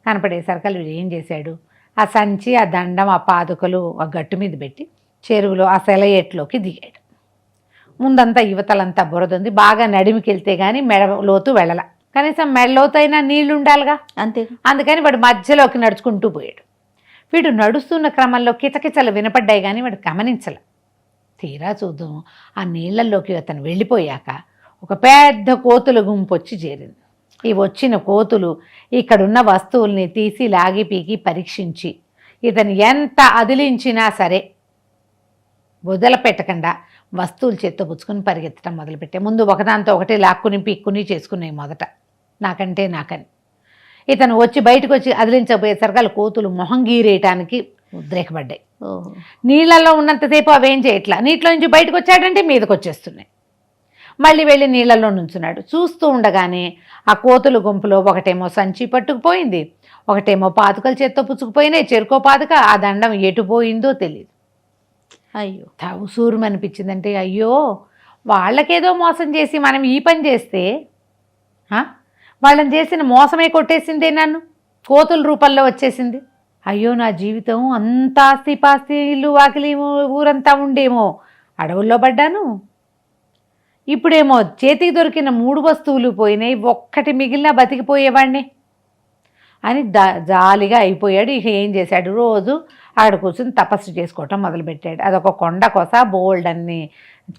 కనపడేసరికి వీడు ఏం చేశాడు, ఆ సంచి ఆ దండం ఆ పాదుకలు ఆ గట్టు మీద పెట్టి చెరువులో ఆ సెలయేట్లోకి దిగాడు. ముందంతా యువతలంతా బురదుంది, బాగా నడిమికి వెళ్తే కానీ మెడ లోతు వెళ్ళల, కనీసం మెడలోతు అయినా నీళ్లు ఉండాలిగా, అంతే. అందుకని వాడు మధ్యలోకి నడుచుకుంటూ పోయాడు. వీడు నడుస్తున్న క్రమంలో కిచకిచలు వినపడ్డాయి కానీ వాడు గమనించల. తీరా చూద్దాం ఆ నీళ్లలోకి అతను వెళ్ళిపోయాక ఒక పెద్ద కోతుల గుంపు వచ్చి చేరింది. ఈ వచ్చిన కోతులు ఇక్కడున్న వస్తువుల్ని తీసి లాగి పీకి పరీక్షించి ఇతను ఎంత అదిలించినా సరే వదిలిపెట్టకుండా వస్తువులు చేత్తపుచ్చుకుని పరిగెత్తడం మొదలుపెట్టాయి. ముందు ఒకదాంతో ఒకటి లాక్కుని పీక్కుని చేసుకున్నాయి మొదట, నాకంటే నాకని. ఇతను బయటకు వచ్చి అదిలించబోయేసరికి వాళ్ళు కోతులు మొహం గీరేయటానికి ఉద్రేకపడ్డాయి. నీళ్ళల్లో ఉన్నంతసేపు అవేం చేయట్లా, నీటిలో నుంచి బయటకు వచ్చాడంటే మీదకి వచ్చేస్తున్నాయి. మళ్ళీ వెళ్ళి నీళ్ళల్లో నుంచున్నాడు. చూస్తూ ఉండగానే ఆ కోతుల గుంపులో ఒకటేమో సంచి పట్టుకుపోయింది, ఒకటేమో పాదుకలు చేత్తో పుచ్చుకుపోయినాయి, చెరుకో పాదుక, ఆ దండం ఎటుపోయిందో తెలియదు. అయ్యో ఉసూరు అనిపించిందంటే, అయ్యో వాళ్ళకేదో మోసం చేసి మనం ఈ పని చేస్తే వాళ్ళని చేసిన మోసమే కొట్టేసిందే, నన్ను కోతుల రూపంలో వచ్చేసింది. అయ్యో నా జీవితం అంత ఆస్తిపాస్తి ఇల్లు వాకిలి ఊరంతా ఉండేమో అడవుల్లో పడ్డాను, ఇప్పుడేమో చేతికి దొరికిన 3 వస్తువులు పోయినాయి, ఒక్కటి మిగిలిన బతికిపోయేవాడిని అని జాలిగా అయిపోయాడు. ఇక ఏం చేశాడు, రోజు ఆడ కూర్చొని తపస్సు చేసుకోవటం మొదలుపెట్టాడు. అదొక కొండ కొస, బోల్డ్ అన్ని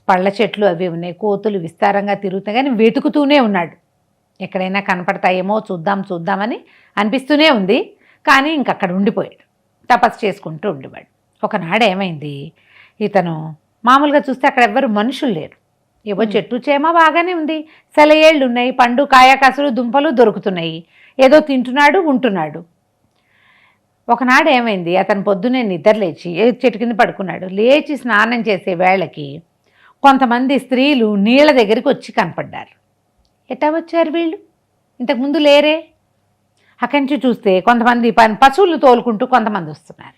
పళ్ళ చెట్లు అవి ఉన్నాయి, కోతులు విస్తారంగా తిరుగుతాయి, కానీ వెతుకుతూనే ఉన్నాడు. ఎక్కడైనా కనపడతాయేమో చూద్దామని అనిపిస్తూనే ఉంది, కానీ ఇంకక్కడ ఉండిపోయాడు, తపస్సు చేసుకుంటూ ఉండేవాడు. ఒకనాడు ఏమైంది, ఇతను మామూలుగా చూస్తే అక్కడ ఎవ్వరు మనుషులు లేరు, ఏవో చెట్టు చేమ బాగానే ఉంది, సెలయేళ్ళు ఉన్నాయి, పండు కాయ కసులు దుంపలు దొరుకుతున్నాయి, ఏదో తింటున్నాడు ఉంటున్నాడు. ఒకనాడు ఏమైంది, అతను పొద్దున్నే నిద్ర లేచి చెట్టు కింద పడుకున్నాడు. లేచి స్నానం చేసే వేళకి కొంతమంది స్త్రీలు నీళ్ళ దగ్గరికి వచ్చి కనపడ్డారు. ఎట్టా వచ్చారు వీళ్ళు, ఇంతకుముందు లేరే. అక్కడి నుంచి చూస్తే కొంతమంది పశువులు తోలుకుంటూ కొంతమంది వస్తున్నారు.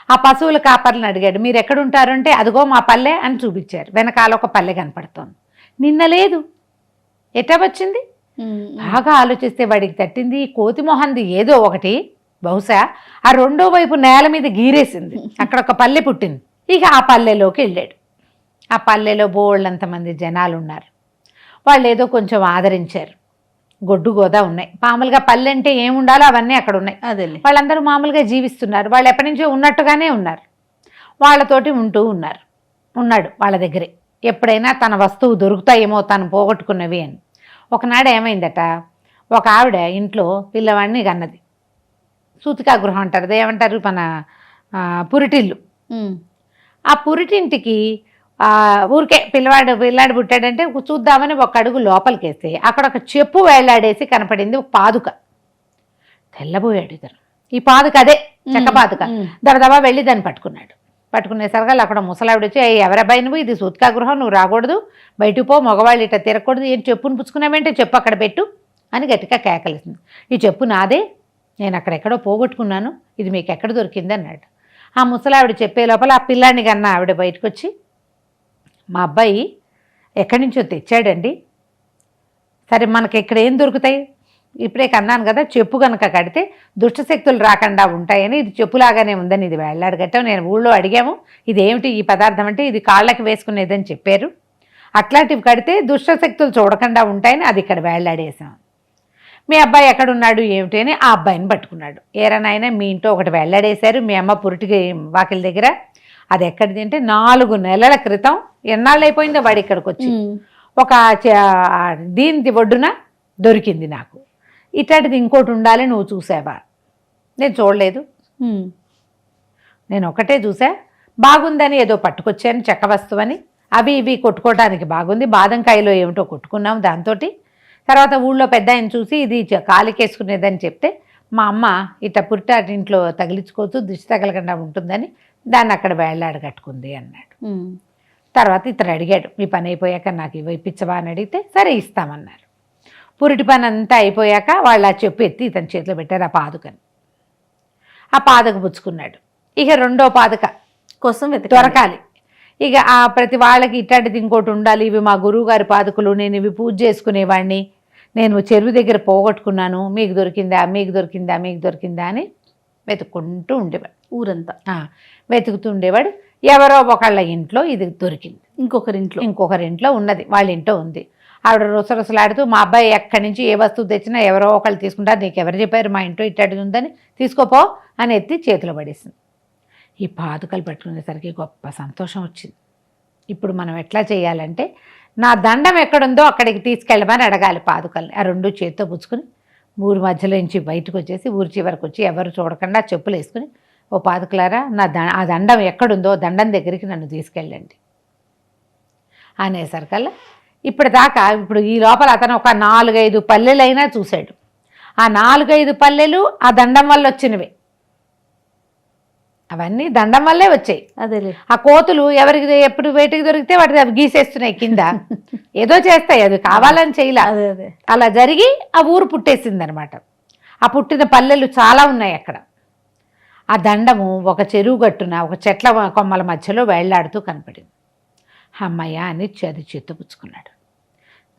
ఆ పశువుల కాపర్లను అడిగాడు, మీరు ఎక్కడుంటారు అంటే, అదిగో మా పల్లె అని చూపించారు. వెనకాల ఒక పల్లె కనపడుతోంది. నిన్న లేదు, ఎట్టా వచ్చింది? బాగా ఆలోచిస్తే వాడికి తట్టింది కోతి మొహంది ఏదో ఒకటి, బహుశా ఆ రెండో వైపు నేల మీద గీరేసింది, అక్కడ ఒక పల్లె పుట్టింది. ఇక ఆ పల్లెలోకి వెళ్ళాడు. ఆ పల్లెలో బోళ్ళంతమంది జనాలు ఉన్నారు. వాళ్ళు ఏదో కొంచెం ఆదరించారు. గొడ్డు గోదా ఉన్నాయి. మామూలుగా పల్లె అంటే ఏముండాలో అవన్నీ అక్కడ ఉన్నాయి. అదే వాళ్ళందరూ మామూలుగా జీవిస్తున్నారు. వాళ్ళు ఎప్పటి నుంచో ఉన్నట్టుగానే ఉన్నారు. వాళ్ళతోటి ఉన్నాడు వాళ్ళ దగ్గరే. ఎప్పుడైనా తన వస్తువు దొరుకుతాయేమో తను పోగొట్టుకున్నవి అని. ఒకనాడు ఏమైందట, ఒక ఆవిడ ఇంట్లో పిల్లవాడిని కన్నది. సూతికా గృహం అంటారు, అదేమంటారు మన పురిటిల్లు. ఆ పురిటింటికి ఊరికే పిల్లాడు పుట్టాడంటే చూద్దామని ఒక అడుగు లోపలికి వేస్తే అక్కడ ఒక చెప్పు వేలాడేసి కనపడింది, ఒక పాదుక. తెల్లబోయాడు ఇతను. ఈ పాదుక అదే చెక్క పాదుక. దబదబా వెళ్ళి దాన్ని పట్టుకునేసరికి అక్కడ ముసలావిడ వచ్చి, ఎవరబ్బాయి నువ్వు, ఇది సూతికా గృహం, నువ్వు రాకూడదు, బయటకు పో, మగవాళ్ళు ఇట్లా తిరగకూడదు, ఏం చెప్పును పుచ్చుకున్నావేంటే చెప్పు అక్కడ పెట్టు అని గట్టిగా కేకలిసింది. ఈ చెప్పు నాదే, నేను అక్కడెక్కడో పోగొట్టుకున్నాను, ఇది మీకు ఎక్కడ దొరికింది అన్నాడు. ఆ ముసలావిడ చెప్పే లోపల ఆ పిల్లాడిని కన్నా ఆవిడ బయటకు వచ్చి, మా అబ్బాయి ఎక్కడి నుంచో తెచ్చాడండి, సరే మనకి ఇక్కడ ఏం దొరుకుతాయి, ఇప్పుడే కన్నాను కదా, చెప్పు కనుక కడితే దుష్టశక్తులు రాకుండా ఉంటాయని, ఇది చెప్పులాగానే ఉందని ఇది వేళ్లాడగట్టాం, నేను ఊళ్ళో అడిగాము ఇదేమిటి ఈ పదార్థం అంటే ఇది కాళ్ళకి వేసుకునేదని చెప్పారు, అట్లాంటివి కడితే దుష్టశక్తులు చూడకుండా ఉంటాయని అది ఇక్కడ వేళ్లాడేసాం. మీ అబ్బాయి ఎక్కడున్నాడు ఏమిటి అని ఆ అబ్బాయిని పట్టుకున్నాడు. ఏరనైనా మీ ఇంట్లో ఒకటి వేళ్లాడేశారు, మీ అమ్మ పురిటికి వాకిల దగ్గర, అది ఎక్కడిది అంటే 4 నెలల క్రితం, ఎన్నాళ్ళు అయిపోయిందో వాడు ఇక్కడికి వచ్చి ఒక దీని ఒడ్డున దొరికింది నాకు, ఇట్లాంటిది ఇంకోటి ఉండాలి, నువ్వు చూసావా? నేను చూడలేదు, నేను ఒకటే చూసా, బాగుందని ఏదో పట్టుకొచ్చాను చెక్క వస్తువని, అవి ఇవి కొట్టుకోవడానికి బాగుంది, బాదంకాయలో ఏమిటో కొట్టుకున్నాం దాంతో. తర్వాత ఊళ్ళో పెద్ద ఆయన చూసి ఇది కాలికేసుకునేదని చెప్తే మా అమ్మ ఇట్లా పుట్టాటింట్లో తగిలించుకోవచ్చు, దిష్టి తగలకుండా ఉంటుందని దాన్ని అక్కడ వేళ్లాడగట్టుకుంది అన్నాడు. తర్వాత ఇతను అడిగాడు, మీ పని అయిపోయాక నాకు ఇవి ఇప్పించవా అని అడిగితే సరే ఇస్తామన్నారు. పురిటి పని అంతా అయిపోయాక వాళ్ళు ఆ చెప్పు ఎత్తి ఇతని చేతిలో పెట్టారు ఆ పాదుకని. ఆ పాదుక పుచ్చుకున్నాడు. ఇక రెండో పాదుక కోసం దొరకాలి. ఇక ఆ ప్రతి వాళ్ళకి ఇట్లాంటిది ఇంకోటి ఉండాలి, ఇవి మా గురువుగారి పాదుకలు, నేను ఇవి పూజ చేసుకునేవాడిని, నేను చెరువు దగ్గర పోగొట్టుకున్నాను, మీకు దొరికిందా మీకు దొరికిందా మీకు దొరికిందా అని వెతుక్కుంటూ ఉండేవాడు. ఊరంతా వెతుకుతూ ఉండేవాడు. ఎవరో ఒకళ్ళ ఇంట్లో ఇది దొరికింది, ఇంకొకరింట్లో ఉన్నది, వాళ్ళ ఇంట్లో ఉంది. ఆవిడ రుసరుసలాడుతూ, మా అబ్బాయి ఎక్కడి నుంచి ఏ వస్తువు తెచ్చినా ఎవరో ఒకళ్ళు తీసుకుంటారు, నీకు ఎవరు చెప్పారు మా ఇంట్లో ఇట్లాంటిది ఉందని, తీసుకోపో అని ఎత్తి చేతిలో పడేసింది. ఈ పాదుకలు పట్టుకునేసరికి గొప్ప సంతోషం వచ్చింది. ఇప్పుడు మనం ఎట్లా చేయాలంటే, నా దండం ఎక్కడుందో అక్కడికి తీసుకెళ్ళమని అడగాలి పాదుకల్ని. ఆ 2 చేతితో పుచ్చుకొని ఊరి మధ్యలో నుంచి బయటకు వచ్చేసి ఊరి చివరికి వచ్చి ఎవరు చూడకుండా చెప్పులు వేసుకుని, ఓ పాదుకలారా ఆ దండం ఎక్కడుందో దండం దగ్గరికి నన్ను తీసుకెళ్ళండి అనేసరికల్లా ఇప్పుడు ఈ లోపల అతను ఒక 4-5 పల్లెలైనా చూశాడు. ఆ 4-5 పల్లెలు ఆ దండం వల్ల వచ్చినవే, అవన్నీ దండం వల్లే వచ్చాయి. అదేలే, ఆ కోతులు ఎవరికి ఎప్పుడు వేటికి దొరికితే వాటి అవి గీసేస్తున్నాయి కింద, ఏదో చేస్తాయి, అది కావాలని చేయలే, అలా జరిగి ఆ ఊరు పుట్టేసింది అనమాట. ఆ పుట్టిన పల్లెలు చాలా ఉన్నాయి అక్కడ. ఆ దండము ఒక చెరువు గట్టున ఒక చెట్ల కొమ్మల మధ్యలో వేళ్లాడుతూ కనపడింది. అమ్మయ్య అని అది చెత్తుపుచ్చుకున్నాడు.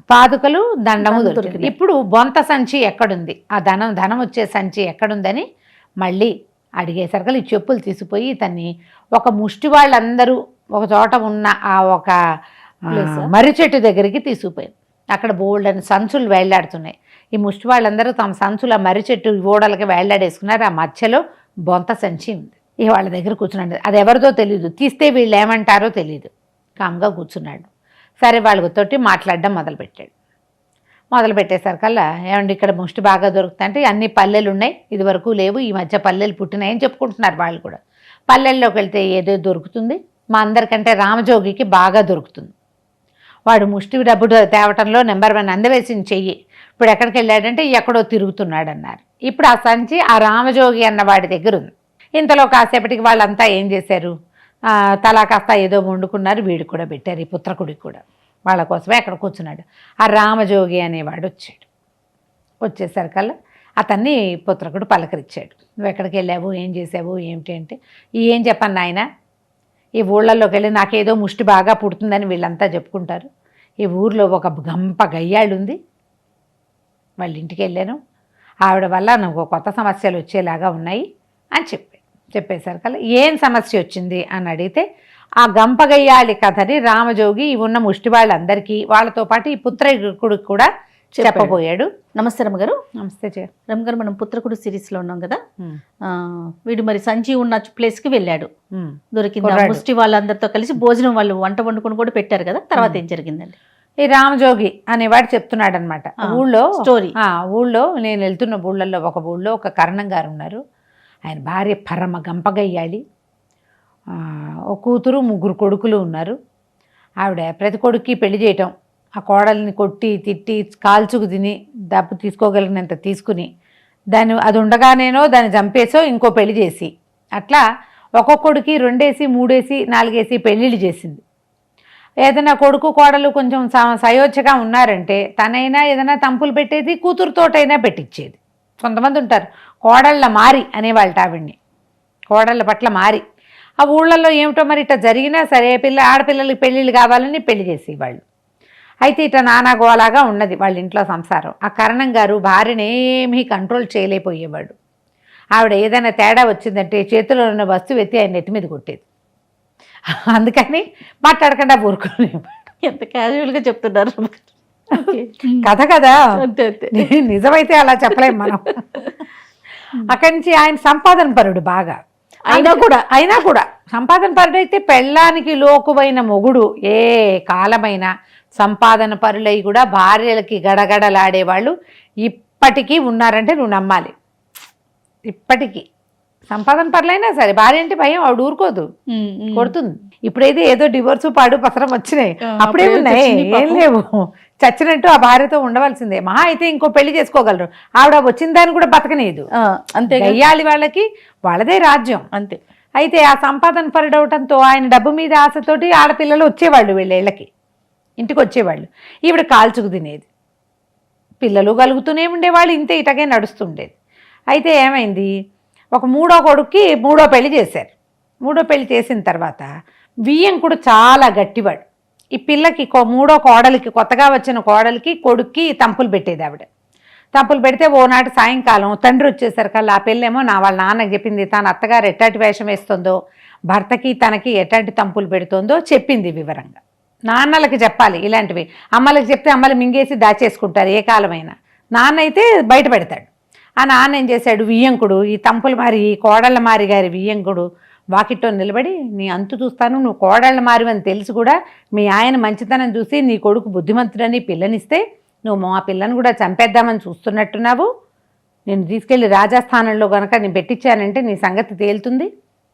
పాదుకలు దండము దొరికింది. ఇప్పుడు బొంత సంచి ఎక్కడుంది, ఆ ధనం వచ్చే సంచి ఎక్కడుందని మళ్ళీ అడిగేసరికి ఈ చెప్పులు తీసిపోయి ఇతన్ని ఒక ముష్టి వాళ్ళందరూ ఒక చోట ఉన్న ఆ ఒక మర్రి చెట్టు దగ్గరికి తీసుకుపోయింది. అక్కడ బోల్డని సంచులు వేళ్లాడుతున్నాయి. ఈ ముష్టి వాళ్ళందరూ తమ సంచులు ఆ మర్రి చెట్టు ఓడలకి వేళ్లాడేసుకున్నారు. ఆ మధ్యలో బొంత సంచి ఉంది. ఇక వాళ్ళ దగ్గర కూర్చున్నాడు. అది ఎవరిదో తెలియదు, తీస్తే వీళ్ళు ఏమంటారో తెలియదు. కామ్గా కూర్చున్నాడు. సరే వాళ్ళతోటి మాట్లాడడం మొదలుపెట్టేసరికల్లా, ఏమండి ఇక్కడ ముష్టి బాగా దొరుకుతాయంటే, అన్ని పల్లెలు ఉన్నాయి, ఇది వరకు లేవు, ఈ మధ్య పల్లెలు పుట్టినాయని చెప్పుకుంటున్నారు వాళ్ళు కూడా. పల్లెల్లోకి వెళ్తే ఏదో దొరుకుతుంది, మా అందరికంటే రామజోగికి బాగా దొరుకుతుంది, వాడు ముష్టి డబ్బు తేవటంలో నెంబర్ 1 అందవేసిన చెయ్యి. ఇప్పుడు ఎక్కడికి వెళ్ళాడంటే ఎక్కడో తిరుగుతున్నాడు అన్నారు. ఇప్పుడు ఆ సంచి ఆ రామజోగి అన్న వాడి దగ్గర ఉంది. ఇంతలో కాసేపటికి వాళ్ళంతా ఏం చేశారు, తలా కాస్త ఏదో వండుకున్నారు, వీడికి కూడా పెట్టారు, ఈ పుత్రకుడికి కూడా. వాళ్ళ కోసమే అక్కడ కూర్చున్నాడు. ఆ రామజోగి అనేవాడు వచ్చేసరికల్లా అతన్ని పుత్రకుడు పలకరించాడు. నువ్వు ఎక్కడికి వెళ్ళావు, ఏం చేసావు, ఏమిటి అంటే, ఏం చెప్పను నాయన, ఈ ఊళ్ళల్లోకి వెళ్ళి నాకేదో ముష్టి బాగా పుడుతుందని వీళ్ళంతా చెప్పుకుంటారు. ఈ ఊర్లో ఒక గంప గయ్యాళ్ళు ఉంది, వాళ్ళ ఇంటికి వెళ్ళాను, ఆవిడ వల్ల నాకు కొత్త సమస్యలు వచ్చేలాగా ఉన్నాయి అని చెప్పేసరికల్లా ఏం సమస్య వచ్చింది అని అడిగితే, ఆ గంపగయ్యాలి కథని రామజోగి ఉన్న ముష్టి వాళ్ళందరికీ, వాళ్ళతో పాటు ఈ పుత్రకుడికి కూడా చెప్పబోయాడు. నమస్తే రమ్మగారు. నమస్తే. రమ్మగారు, మనం పుత్రకుడు సిరీస్ లో ఉన్నాం కదా. వీడు మరి సంజీవ్ ఉన్న ప్లేస్ కి వెళ్ళాడు, దొరికింది. ముష్టి వాళ్ళందరితో కలిసి భోజనం వాళ్ళు వంట వండుకొని కూడా పెట్టారు కదా. తర్వాత ఏం జరిగిందండి? ఈ రామజోగి అనేవాడు చెప్తున్నాడు అనమాట. ఊళ్ళో స్టోరీ. ఊళ్ళో నేను వెళ్తున్న ఊళ్ళల్లో ఒక ఊళ్ళో ఒక కరణం గారు ఉన్నారు. ఆయన భార్య పరమ గంపగయ్యాలి. ఒక కూతురు 3 కొడుకులు ఉన్నారు. ఆవిడ ప్రతి కొడుక్కి పెళ్లి చేయటం, ఆ కోడల్ని కొట్టి తిట్టి కాల్చుకు తిని డబ్బు తీసుకోగలిగినంత తీసుకుని అది ఉండగానేనో దాన్ని చంపేసో ఇంకో పెళ్లి చేసి అట్లా ఒక్కొక్కడికి 2 3 4 పెళ్ళిళ్ళు చేసింది. ఏదైనా కొడుకు కోడలు కొంచెం సయోధ్యగా ఉన్నారంటే తనైనా ఏదైనా తంపులు పెట్టేది, కూతురుతోటైనా పెట్టించేది. కొంతమంది ఉంటారు కోడళ్ళ మారి అనేవాళ్ళ ఆవిడ్ని, కోడళ్ళ పట్ల మారి. ఆ ఊళ్ళల్లో ఏమిటో మరి ఇట్లా జరిగినా సరే ఆడపిల్లలకి పెళ్ళిళ్ళు కావాలని పెళ్లి చేసేవాళ్ళు. అయితే ఇట్లా నానాగోలాగా ఉన్నది వాళ్ళ ఇంట్లో సంసారం. ఆ కరణం గారు భార్యని ఏమీ కంట్రోల్ చేయలేకపోయేవాడు. ఆవిడ ఏదైనా తేడా వచ్చిందంటే చేతిలో ఉన్న వస్తువు ఎత్తి ఆయన నెత్తి మీద కొట్టేది. అందుకని మాట్లాడకుండా ఊరుకునేవాడు. ఎంత క్యాజువల్గా చెప్తున్నారు కథ కదా, నిజమైతే అలా చెప్పలేం మనం. అక్కడి నుంచి ఆయన సంపాదన పరుడు బాగా. అయినా కూడా సంపాదన పరుడైతే పెళ్ళానికి లోకువైన మొగుడు ఏ కాలమైనా సంపాదన పరులై కూడా భార్యలకి గడగడలాడేవాళ్ళు ఇప్పటికీ ఉన్నారంటే నువ్వు నమ్మాలి. ఇప్పటికీ సంపాదన పరులైనా సరే భార్య అంటే భయం, ఆవిడ ఊరుకోదు, కొడుతుంది. ఇప్పుడైతే ఏదో డివోర్సు పాడు పసరం వచ్చినాయి, అప్పుడేమున్నాయి, ఏం లేవు. చచ్చినట్టు ఆ భార్యతో ఉండవలసిందే. మహా అయితే ఇంకో పెళ్లి చేసుకోగలరు. ఆవిడ వచ్చిన దాన్ని కూడా బతకనేదు. అంతే, గయ్యాలి వాళ్ళకి వాళ్ళదే రాజ్యం అంతే. అయితే ఆ సంపాదన పరుడవటంతో ఆయన డబ్బు మీద ఆశతోటి ఆడపిల్లలు వచ్చేవాళ్ళు, వీళ్ళకి ఇంటికి వచ్చేవాళ్ళు. ఈవిడ కాల్చుకు తినేది, పిల్లలు కలుగుతూనే ఉండేవాళ్ళు. ఇంతే ఇటగే నడుస్తుండేది. అయితే ఏమైంది, ఒక 3వ కొడుక్కి 3వ పెళ్లి చేశారు. 3వ పెళ్లి చేసిన తర్వాత వియ్యంకుడు చాలా గట్టివాడు. ఈ పిల్లకి 3వ కోడలికి, కొత్తగా వచ్చిన కోడలికి కొడుక్కి తంపులు పెట్టేది ఆవిడ. తంపులు పెడితే ఓనాటి సాయంకాలం తండ్రి వచ్చేసరికల్లా ఆ పిల్లేమో వాళ్ళ నాన్నకి చెప్పింది. తన అత్తగారు ఎట్లాంటి వేషం వేస్తుందో, భర్తకి తనకి ఎట్లాంటి తంపులు పెడుతుందో చెప్పింది వివరంగా. నాన్నలకి చెప్పాలి ఇలాంటివి. అమ్మలకి చెప్తే అమ్మలు మింగేసి దాచేసుకుంటారు ఏ కాలమైనా. నాన్న అయితే బయట పెడతాడు. ఆ నాన్న ఏం చేశాడు, వియ్యంకుడు, ఈ తంపుల మారి కోడళ్ళ మారి గారి వియ్యంకుడు వాకిట్లో నిలబడి, నీ అంతు చూస్తాను, నువ్వు కోడళ్ళ మారివని తెలిసి కూడా మీ ఆయన మంచితనం చూసి నీ కొడుకు బుద్ధిమంతుడని పిల్లనిస్తే నువ్వు మా పిల్లని కూడా చంపేద్దామని చూస్తున్నట్టున్నావు. నేను తీసుకెళ్ళి రాజస్థానంలో కనుక నేను పెట్టించానంటే నీ సంగతి తేలుతుంది,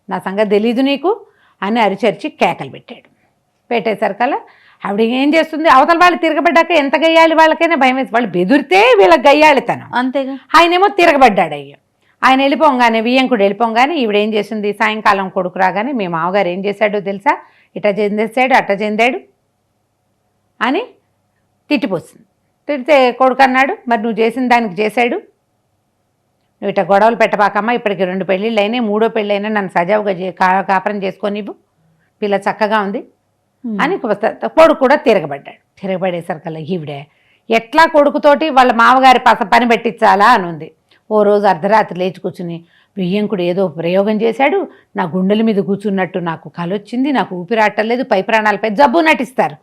నా సంగతి తెలీదు నీకు అని అరిచరిచి కేకలు పెట్టాడు. పెట్టేసరికల్లా ఆవిడ ఏం చేస్తుంది, అవతల వాళ్ళు తిరగబడ్డాక ఎంత గయ్యాలి వాళ్ళకైనా భయం వేసి, వాళ్ళు బెదిరితే వీళ్ళకి గయ్యాలితనం అంతేగా. ఆయనేమో తిరగబడ్డాడు. ఆయన వెళ్ళిపోగానే, వియ్యంకుడు వెళ్ళిపోగానే ఈవిడ ఏం చేసింది, సాయంకాలం కొడుకు రాగానే మీ మామగారు ఏం చేశాడో తెలుసా, ఇట్ట చెందేశాడు అట్ట చెందాడు అని తిట్టిపోతుంది. తిడితే కొడుకు అన్నాడు, మరి నువ్వు చేసిన దానికి చేశాడు, నువ్వు ఇట్లా గొడవలు పెట్టబాకమ్మా, ఇప్పటికి 2 పెళ్ళిళ్ళు అయినాయి, 3వ పెళ్ళి అయినా నన్ను సజావుగా కాపురం చేసుకొని ఇవ్వు, పిల్ల చక్కగా ఉంది అని కొడుకు కూడా తిరగబడ్డాడు. తిరగబడేసరికల్లా ఈవిడే ఎట్లా కొడుకుతోటి వాళ్ళ మామగారి పని పెట్టించాలా అని ఉంది. ఓ రోజు అర్ధరాత్రి లేచి కూర్చుని, వియ్యంకుడు ఏదో ప్రయోగం చేశాడు, నా గుండెల మీద కూర్చున్నట్టు నాకు కలొచ్చింది, నాకు ఊపిరాటలేదు, పై ప్రాణాలపై జబ్బు నటిస్తారు.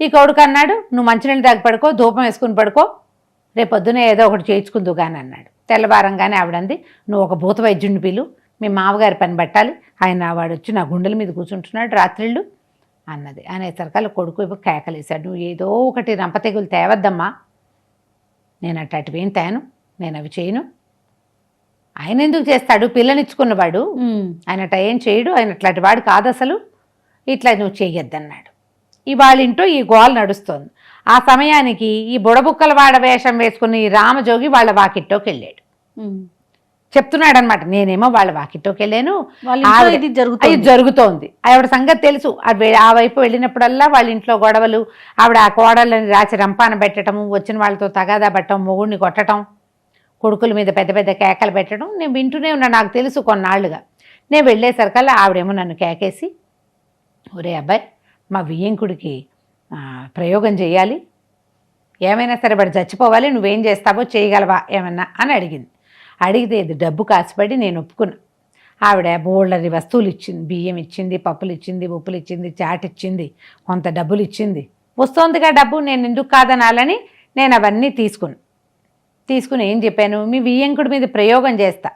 ఈ కొడుకు అన్నాడు, నువ్వు మంచినీళ్ళు తాగి పడుకో, ధూపం వేసుకుని పడుకో, రేపొద్దునే ఏదో ఒకటి చేయించుకుందు కానీ అన్నాడు. తెల్లవారంగానే ఆవిడంది, నువ్వు ఒక భూత వైద్యుడిని పిలు, మీ మామగారి పని పట్టాలి, ఆయన వాడు వచ్చి నా గుండెల మీద కూర్చుంటున్నాడు రాత్రిళ్ళు అన్నది. అనేసరికల్లా కొడుకు కేకలేశాడు, నువ్వు ఏదో ఒకటి రంపతెగులు తేవద్దమ్మా, నేను అట్లాంటివేం తేను, నేను అవి చేయను. ఆయన ఎందుకు చేస్తాడు, పిల్లనిచ్చుకున్నవాడు, ఆయన అట్లా ఏం చేయడు, ఆయన అట్లాంటి వాడు కాదు అసలు, ఇట్లా నువ్వు చెయ్యొద్దన్నాడు. వాళ్ళింటో ఈ గోల నడుస్తోంది. ఆ సమయానికి ఈ బుడబుక్కల వాడ వేషం వేసుకుని రామజోగి వాళ్ళ వాకిట్టోకి వెళ్ళాడు. చెప్తున్నాడు అనమాట, నేనేమో వాళ్ళ వాకిట్టోకి వెళ్ళాను, ఇది జరుగుతోంది. ఆవిడ సంగతి తెలుసు. ఆ వైపు వెళ్ళినప్పుడల్లా వాళ్ళ ఇంట్లో గొడవలు, ఆవిడ ఆ కోడళ్ళని రాచి రంపాన పెట్టడం, వచ్చిన వాళ్ళతో తగాదా పట్టడం, మొగుడిని కొట్టడం, కొడుకుల మీద పెద్ద పెద్ద కేకలు పెట్టడం నేను వింటూనే ఉన్నా, నాకు తెలుసు కొన్నాళ్ళుగా. నేను వెళ్ళేసరికల్లా ఆవిడేమో నన్ను కేకేసి, ఒరే అబ్బాయి, మా వియ్యంకుడికి ప్రయోగం చేయాలి, ఏమైనా సరే వాడు చచ్చిపోవాలి, నువ్వేం చేస్తావో చేయగలవా ఏమన్నా అని అడిగింది. అడిగితే ఇది డబ్బు కాసిపడి నేను ఒప్పుకున్నా. ఆవిడ బోళ్ళని వస్తువులు ఇచ్చింది, బియ్యం ఇచ్చింది, పప్పులు ఇచ్చింది, ఉప్పులు ఇచ్చింది, చాట్ ఇచ్చింది, కొంత డబ్బులు ఇచ్చింది. వస్తోందిగా డబ్బు, నేను ఎందుకు కాదనాలని నేను అవన్నీ తీసుకుని ఏం చెప్పాను, మీ వియ్యంకుడి మీద ప్రయోగం చేస్తా.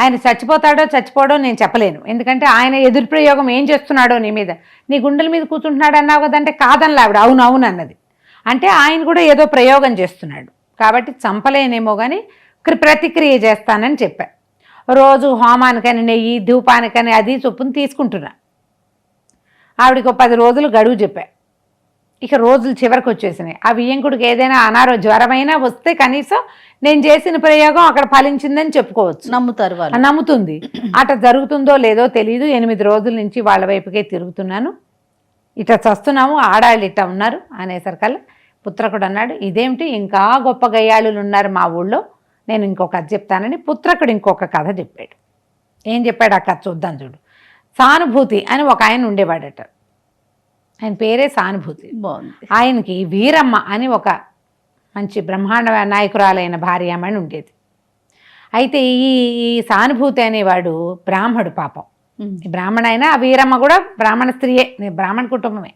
ఆయన చచ్చిపోతాడో చచ్చిపోడో నేను చెప్పలేను, ఎందుకంటే ఆయన ఎదురు ప్రయోగం ఏం చేస్తున్నాడో నీ మీద, నీ గుండెల మీద కూర్చుంటున్నాడు అన్నావు కదంటే కాదని ఆవిడ అవును అన్నది. అంటే ఆయన కూడా ఏదో ప్రయోగం చేస్తున్నాడు కాబట్టి చంపలేనేమో కానీ ప్రతిక్రియ చేస్తానని చెప్పా. రోజు హోమానికని నెయ్యి ధూపానికని అది చొప్పున తీసుకుంటున్నా. ఆవిడకి 10 రోజులు గడువు చెప్పా. ఇక రోజులు చివరికి వచ్చేసినాయి. ఆ వియ్యంకుడికి ఏదైనా జ్వరమైనా వస్తే కనీసం నేను చేసిన ప్రయోగం అక్కడ ఫలించిందని చెప్పుకోవచ్చు, నమ్ముతారు వాళ్ళు. నమ్ముతుంది. అట జరుగుతుందో లేదో తెలియదు. 8 రోజుల నుంచి వాళ్ళ వైపుకే తిరుగుతున్నాను. ఇట చస్తున్నాము, ఆడాళ్ళు ఇట్ట ఉన్నారు అనేసరికల్లా పుత్రకుడు అన్నాడు, ఇదేమిటి ఇంకా గొప్ప గయ్యాళులు ఉన్నారు మా ఊళ్ళో, నేను ఇంకొక కథ చెప్తానని పుత్రకుడు ఇంకొక కథ చెప్పాడు. ఏం చెప్పాడు ఆ కథ చూద్దాం చూడు. సానుభూతి అని ఒక ఆయన ఉండేవాడట. ఆయన పేరే సానుభూతి. బాగుంది. ఆయనకి వీరమ్మ అని ఒక మంచి బ్రహ్మాండ నాయకురాలైన భార్యమ్మని ఉండేది. అయితే ఈ సానుభూతి అనేవాడు బ్రాహ్మడు పాపం. బ్రాహ్మణ అయినా ఆ వీరమ్మ కూడా బ్రాహ్మణ స్త్రీయే, బ్రాహ్మణ కుటుంబమే.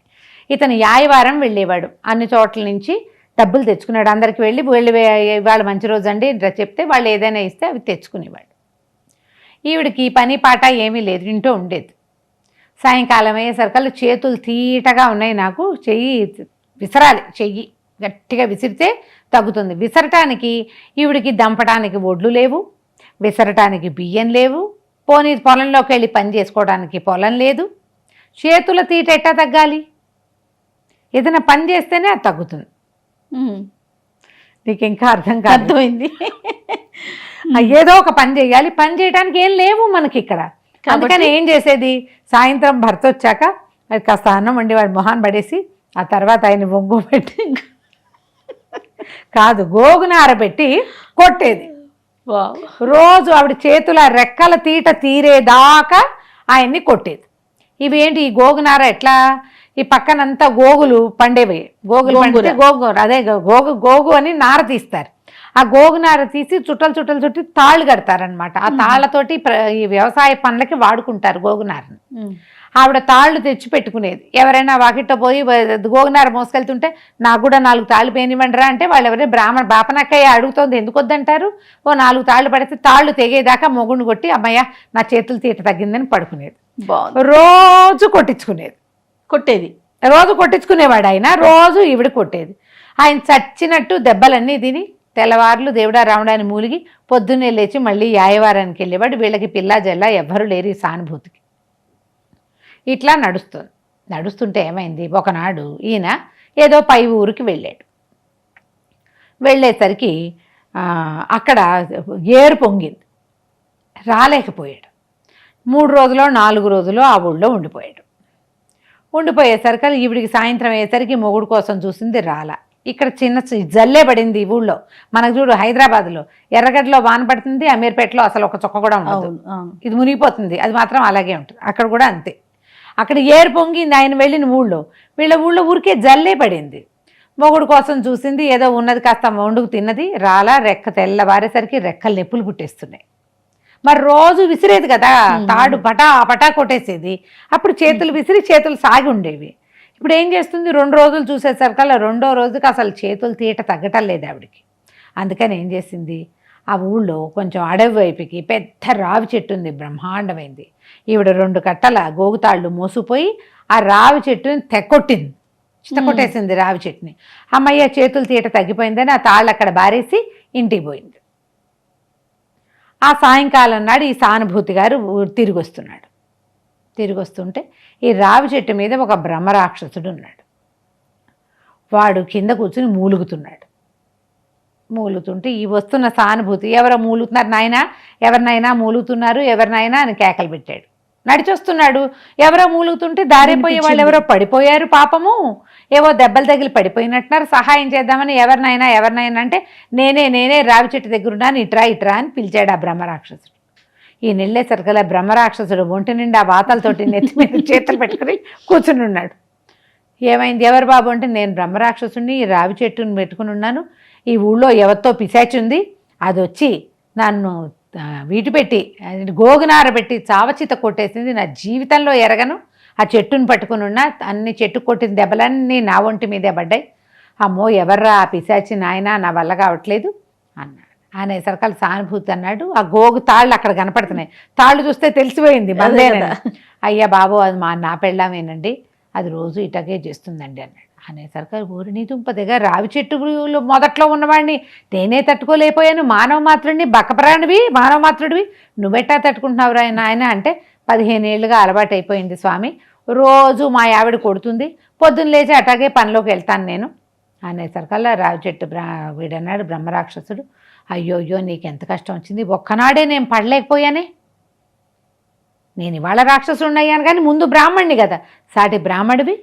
ఇతను యాయవారం వెళ్ళేవాడు. అన్ని చోట్ల నుంచి డబ్బులు తెచ్చుకున్నాడు. అందరికి వెళ్ళి ఇవాళ మంచి రోజు అండి చెప్తే వాళ్ళు ఏదైనా ఇస్తే అవి తెచ్చుకునేవాడు. ఈవిడికి పని పాట ఏమీ లేదు, ఇంట్లో ఉండేది. సాయంకాలం అయ్యేసరికల్లా చేతులు తీటగా ఉన్నాయి, నాకు చెయ్యి విసరాలి, చెయ్యి గట్టిగా విసిరితే తగ్గుతుంది. విసరటానికి ఈవిడికి దంపటానికి ఒడ్లు లేవు, విసరటానికి బియ్యం లేవు, పోనీ పొలంలోకి వెళ్ళి పని చేసుకోవడానికి పొలం లేదు. చేతుల తీట ఎట్టా తగ్గాలి? ఏదైనా పని చేస్తేనే అది తగ్గుతుంది. నీకు ఇంకా అర్థమైంది. ఏదో ఒక పని చేయాలి, పని చేయడానికి ఏం లేవు మనకి ఇక్కడ. అందుకని ఏం చేసేది, సాయంత్రం భర్త వచ్చాక అది కాస్త అన్నం వండి వాడి మొహాన్ని పడేసి ఆ తర్వాత ఆయన బొంగు పెట్టి కాదు గోగున ఆరబెట్టి కొట్టేది. రోజు ఆవిడ చేతుల రెక్కల తీట తీరేదాకా ఆయన్ని కొట్టేది. ఇవేంటి ఈ గోగునార ఎట్లా, ఈ పక్కనంతా గోగులు పండేవి, గోగులు పండితే అదే గోగు అని నార తీస్తారు. ఆ గోగునార తీసి చుట్టలు చుట్టి తాళ్ళు కడతారనమాట. ఆ తాళ్లతోటి ఈ వ్యవసాయ పనులకి వాడుకుంటారు గోగునారని. ఆవిడ తాళ్ళు తెచ్చి పెట్టుకునేది. ఎవరైనా వాకిట్లో పోయి గోగునార మోసుకెళ్తుంటే నాకు కూడా 4 తాళ్ళు పేనివ్వండిరా అంటే వాళ్ళు ఎవరైనా బాపనక్కయ్య అడుగుతోంది, ఎందుకు వద్దంటారు. ఓ 4 తాళ్ళు పడితే తాళ్ళు తెగేదాకా మొగుడిని కొట్టి అమ్మయ్య నా చేతులు తీట తగ్గిందని పడుకునేది. రోజు కొట్టేది, రోజు కొట్టించుకునేవాడు ఆయన. రోజు ఈవిడ కొట్టేది. ఆయన చచ్చినట్టు దెబ్బలన్నీ తిని తెల్లవార్లు దేవుడా రావడాన్ని మూలిగి పొద్దున్నే లేచి మళ్ళీ యాయవారానికి వెళ్ళేవాడు. వీళ్ళకి పిల్ల జల్ల ఎవ్వరూ లేరు ఈ సానుభూతికి. ఇట్లా నడుస్తుంటే ఏమైంది, ఒకనాడు ఈయన ఏదో పై ఊరికి వెళ్ళాడు. వెళ్ళేసరికి అక్కడ ఏరు పొంగింది, రాలేకపోయాడు. 3 రోజులో 4 రోజులో ఆ ఊళ్ళో ఉండిపోయేసరికి ఈవిడికి సాయంత్రం అయ్యేసరికి మొగుడు కోసం చూసింది రాలా. ఇక్కడ చిన్న జల్లే పడింది ఈ ఊళ్ళో. మనకు చూడు హైదరాబాద్లో ఎర్రగడ్డలో వాన పడుతుంది, అమీర్పేటలో అసలు ఒక చుక్క కూడా ఉండదు, ఇది మునిగిపోతుంది. అది మాత్రం అలాగే ఉంటుంది. అక్కడ కూడా అంతే. అక్కడ ఏరు పొంగింది ఆయన వెళ్ళిన ఊళ్ళో. వీళ్ళ ఊళ్ళో ఊరికే జల్లే పడింది. మొగుడు కోసం చూసింది, ఏదో ఉన్నది కాస్త వండుకు తిన్నది, రాలా. తెల్లవారేసరికి రెక్కలు నొప్పులు పుట్టేస్తున్నాయి. మరి రోజు విసిరేది కదా తాడు, పటా కొట్టేసేది. అప్పుడు చేతులు విసిరి చేతులు సాగి ఉండేవి. ఇప్పుడు ఏం చేస్తుంది, 2 రోజులు చూసేసరికల్లా 2వ రోజుకి అసలు చేతులు తీట తగ్గటం లేదు ఆవిడికి. అందుకని ఏం చేసింది, ఆ ఊళ్ళో కొంచెం అడవి వైపుకి పెద్ద రావి చెట్టు ఉంది, బ్రహ్మాండమైంది. ఈవిడ 2 కట్టల గోగుతాళ్ళు మోసుకుపోయి ఆ రావి చెట్టుని చిత్తకొట్టేసింది రావి చెట్టుని. అమ్మయ్య చేతులు తీట తగ్గిపోయిందని ఆ తాళ్ళు అక్కడ బారేసి ఇంటికి పోయింది. ఆ సాయంకాలం నాడు ఈ సానుభూతి గారు తిరిగి వస్తుంటే ఈ రావి చెట్టు మీద ఒక బ్రహ్మరాక్షసుడు ఉన్నాడు. వాడు కింద కూర్చుని మూలుగుతుంటే ఈ వస్తున్న సానుభూతి, ఎవరో మూలుగుతున్నారు నాయనా, ఎవరినైనా మూలుగుతున్నారు, ఎవరినైనా అని కేకలు పెట్టాడు. నడిచొస్తున్నాడు, ఎవరో మూలుగుతుంటే దారిపోయే వాళ్ళు ఎవరో పడిపోయారు పాపము, ఏవో దెబ్బలు తగిలి పడిపోయినట్టున్నారు, సహాయం చేద్దామని ఎవరినైనా అంటే నేనే రావి చెట్టు దగ్గర ఉన్నాను, ఇట్రా అని పిలిచాడు ఆ బ్రహ్మరాక్షసుడు. ఈ నెల్లేసరికల్లా బ్రహ్మరాక్షసుడు ఒంటి నిండా వాతలతోటి నెత్తి మీద చేతులు పెట్టుకుని కూర్చుని ఉన్నాడు. ఏమైంది, ఎవరు బాబు అంటే, నేను బ్రహ్మరాక్షసుని ఈ రావి చెట్టుని పెట్టుకుని ఉన్నాను, ఈ ఊళ్ళో ఎవరితో పిశాచుంది, అది వచ్చి నన్ను వీటి పెట్టి గోగునార పెట్టి చావచిత కొట్టేసింది. నా జీవితంలో ఎరగను, ఆ చెట్టును పట్టుకుని ఉన్నా, అన్ని చెట్టు కొట్టిన దెబ్బలన్నీ నా ఒంటి మీదే పడ్డాయి. అమ్మో ఎవర్రా ఆ పిశాచి నాయన, నా వల్ల కావట్లేదు అన్నాడు. అనేసరికి సానుభూతి అన్నాడు, ఆ గోగు తాళ్ళు అక్కడ కనపడుతున్నాయి, తాళ్ళు చూస్తే తెలిసిపోయింది బందేనని. అయ్యా బాబు అది నా పెళ్ళామేనండి, అది రోజు ఇటకే చేస్తుందండి అన్నాడు. అనేసరికి ఊరిని దుంపదిగా రావి చెట్టులో మొదట్లో ఉన్నవాడిని నేనే తట్టుకోలేకపోయాను, మానవ మాత్రుడిని, బక్కప్రాణివి మానవ మాత్రుడివి నువ్వెట్టా తట్టుకుంటున్నావురా ఆయన అంటే 15 ఏళ్ళుగా అలవాటు అయిపోయింది స్వామి, రోజు మా ఆవిడ కొడుతుంది, పొద్దున్న లేచి అటాగే పనిలోకి వెళ్తాను నేను అనేసరికల్లా రావి చెట్టు వీడన్నాడు బ్రహ్మరాక్షసుడు, అయ్యో నీకెంత కష్టం వచ్చింది, ఒక్కనాడే నేను పడలేకపోయానే, నేను ఇవాళ రాక్షసుడిని అయ్యాను కానీ ముందు బ్రాహ్మణ్ణి కదా, సాటి బ్రాహ్మడివి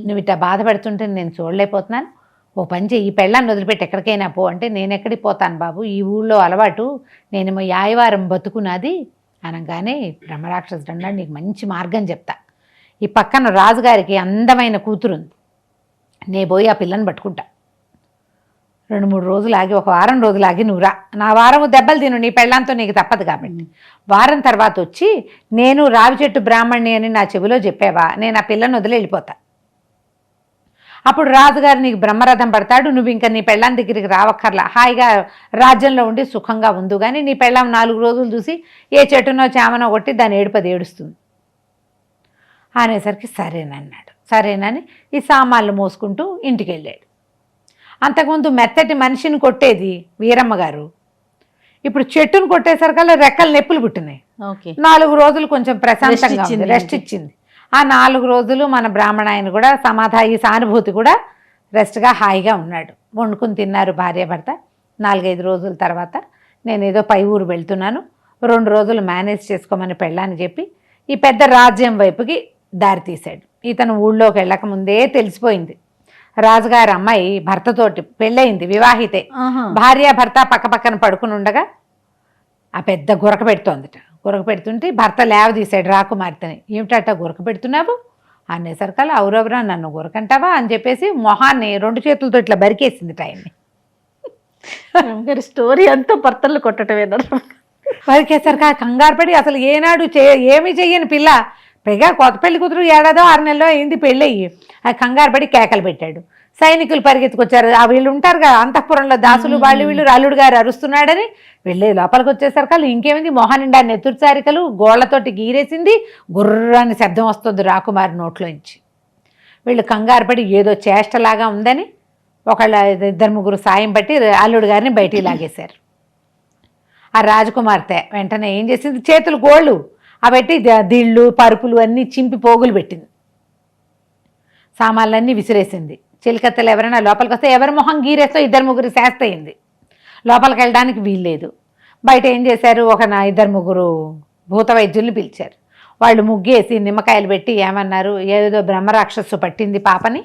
నువ్వు ఇట్లా బాధపడుతుంటే నేను చూడలేకపోతున్నాను, ఓ పని చెయ్యి, ఈ పెళ్ళాన్ని వదిలిపెట్టి ఎక్కడికైనా పో అంటే నేను ఎక్కడికి పోతాను బాబు, ఈ ఊళ్ళో అలవాటు, నేనేమో యాయవారం బతుకున్నది అనగానే బ్రహ్మరాక్షసుడు అన్నాడు, నీకు మంచి మార్గం చెప్తా, ఈ పక్కన రాజుగారికి అందమైన కూతురుంది, నే పోయి ఆ పిల్లని పట్టుకుంటా, 2-3 రోజులు ఆగి, ఒక వారం రోజులు ఆగి నువ్వు రా, నా వారం దెబ్బలు తిను, నీ పెళ్ళంతో నీకు తప్పదు కాబట్టి, వారం తర్వాత వచ్చి నేను రావి చెట్టు బ్రాహ్మణ్ణి అని నా చెవిలో చెప్పావా, నేను ఆ పిల్లని వదిలి వెళ్ళిపోతా, అప్పుడు రాజుగారు నీకు బ్రహ్మరథం పడతాడు, నువ్వు ఇంకా నీ పెళ్ళాం దగ్గరికి రావక్కర్లా, హాయిగా రాజ్యంలో ఉండి సుఖంగా ఉండు, కానీ నీ పెళ్ళాం 4 రోజులు చూసి ఏ చెట్టునో చామనో కొట్టి దాని ఏడుపది ఏడుస్తుంది అనేసరికి సరేనన్నాడు. సరేనని ఈ సామాన్లు మోసుకుంటూ ఇంటికి వెళ్ళాడు. అంతకుముందు మెత్తటి మనిషిని కొట్టేది వీరమ్మ గారు, ఇప్పుడు చెట్టును కొట్టేసరికల్లా రెక్కలు నొప్పులు పుట్టినాయి. 4 రోజులు కొంచెం ప్రశాంతంగా రెస్ట్ ఇచ్చింది. ఆ 4 రోజులు మన బ్రాహ్మణాయన కూడా ఈ సానుభూతి కూడా రెస్ట్గా హాయిగా ఉన్నాడు. వండుకుని తిన్నారు భార్యాభర్త. 4-5 రోజుల తర్వాత నేను ఏదో పై ఊరు వెళ్తున్నాను, 2 రోజులు మేనేజ్ చేసుకోమని పెళ్ళాన్ని చెప్పి ఈ పెద్ద రాజ్యం వైపుకి దారి తీశాడు. ఇతను ఊళ్ళోకి వెళ్ళక ముందే తెలిసిపోయింది, రాజుగారి అమ్మాయి భర్తతోటి పెళ్ళయింది, వివాహితే, భార్యాభర్త పక్కపక్కన పడుకుని ఉండగా ఆ పెద్ద గురక పెడుతోందిట. గురక పెడుతుంటే భర్త లేవదీశాడు రాకుమార్తెని, ఏమిటట గురక పెడుతున్నావు అనేసరికల్లా అవురవరా నన్ను గురకంటావా అని చెప్పేసి మొహాన్ని 2 చేతులతో ఇట్లా బరికేసింది టైంని. స్టోరీ అంతా భర్తలు కొట్టటమేనా? బరికేసరికి కంగారు పడి అసలు ఏనాడు ఏమి చెయ్యని పిల్ల, పైగా కొత్త పెళ్లి కూతురు 7-6 నెలలో అయింది పెళ్ళయ్యి, ఆ కంగారు పడి కేకలు పెట్టాడు. సైనికులు పరిగెత్తుకొచ్చారు, ఆ వీళ్ళు ఉంటారు కదా అంతఃపురంలో దాసులు, వీళ్ళు అల్లుడు గారు అరుస్తున్నాడని వెళ్ళి లోపలికి వచ్చేసరికి ఇంకేమైంది, మొహం నిండా నెత్తురుచారికలు, గోళ్లతోటి గీరేసింది, గుర్రాన్ని శబ్దం వస్తుంది రాకుమారి నోట్లోంచి. వీళ్ళు కంగారు పడి ఏదో చేష్టలాగా ఉందని 2-3 సాయం పట్టి అల్లుడు గారిని బయటికి లాగేశారు. ఆ రాజకుమార్తె వెంటనే ఏం చేసింది, చేతులు గోళ్ళు పెట్టి దిళ్ళు పరుపులు అన్నీ చింపి పోగులు పెట్టింది, సామాన్లన్నీ విసిరేసింది. చిలికత్తెలు ఎవరైనా లోపలికి వస్తే ఎవరి మొహం గీరేస్తో 2-3 శాస్తయింది, లోపలికి వెళ్ళడానికి వీల్లేదు. బయట ఏం చేశారు, 2-3 భూత వైద్యుల్ని పిలిచారు. వాళ్ళు ముగ్గేసి నిమ్మకాయలు పెట్టి ఏమన్నారు, ఏదో బ్రహ్మరాక్షసు పట్టింది పాపని,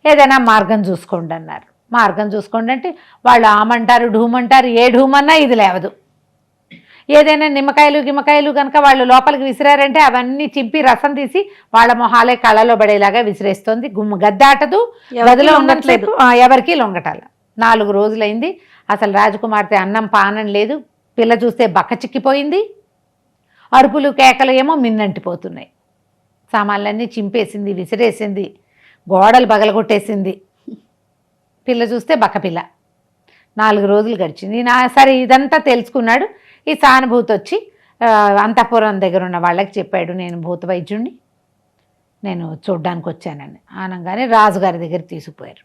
ఏదైనా మార్గం చూసుకోండి అన్నారు. మార్గం చూసుకోండి అంటే వాళ్ళు ఆమంటారు ఢూమంటారు, ఏ ఢూమన్నా ఇది లేవదు. ఏదైనా నిమ్మకాయలు కనుక వాళ్ళు లోపలికి విసిరారంటే అవన్నీ చింపి రసం తీసి వాళ్ళ మొహాలే కళ్ళలో పడేలాగా విసిరేస్తుంది. గద్దాటదు, గదిలో ఉండట్లేదు, ఎవరికి లొంగటాల. 4 రోజులైంది, అసలు రాజకుమార్తె అన్నం పానం లేదు, పిల్ల చూస్తే బక్క చిక్కిపోయింది, అరుపులు కేకలు ఏమో మిన్నంటిపోతున్నాయి. సామాన్లన్నీ చింపేసింది, విసిరేసింది, గోడలు పగలగొట్టేసింది. పిల్ల చూస్తే బక్కపిల్ల. 4 రోజులు గడిచింది. సరే ఇదంతా తెలుసుకున్నాడు. ఈ సానుభూతి వచ్చి అంతఃపురం దగ్గర ఉన్న వాళ్ళకి చెప్పాడు, నేను భూత వైద్యుడిని, నేను చూడ్డానికి వచ్చానని. అనగానే రాజుగారి దగ్గర తీసుకుపోయారు.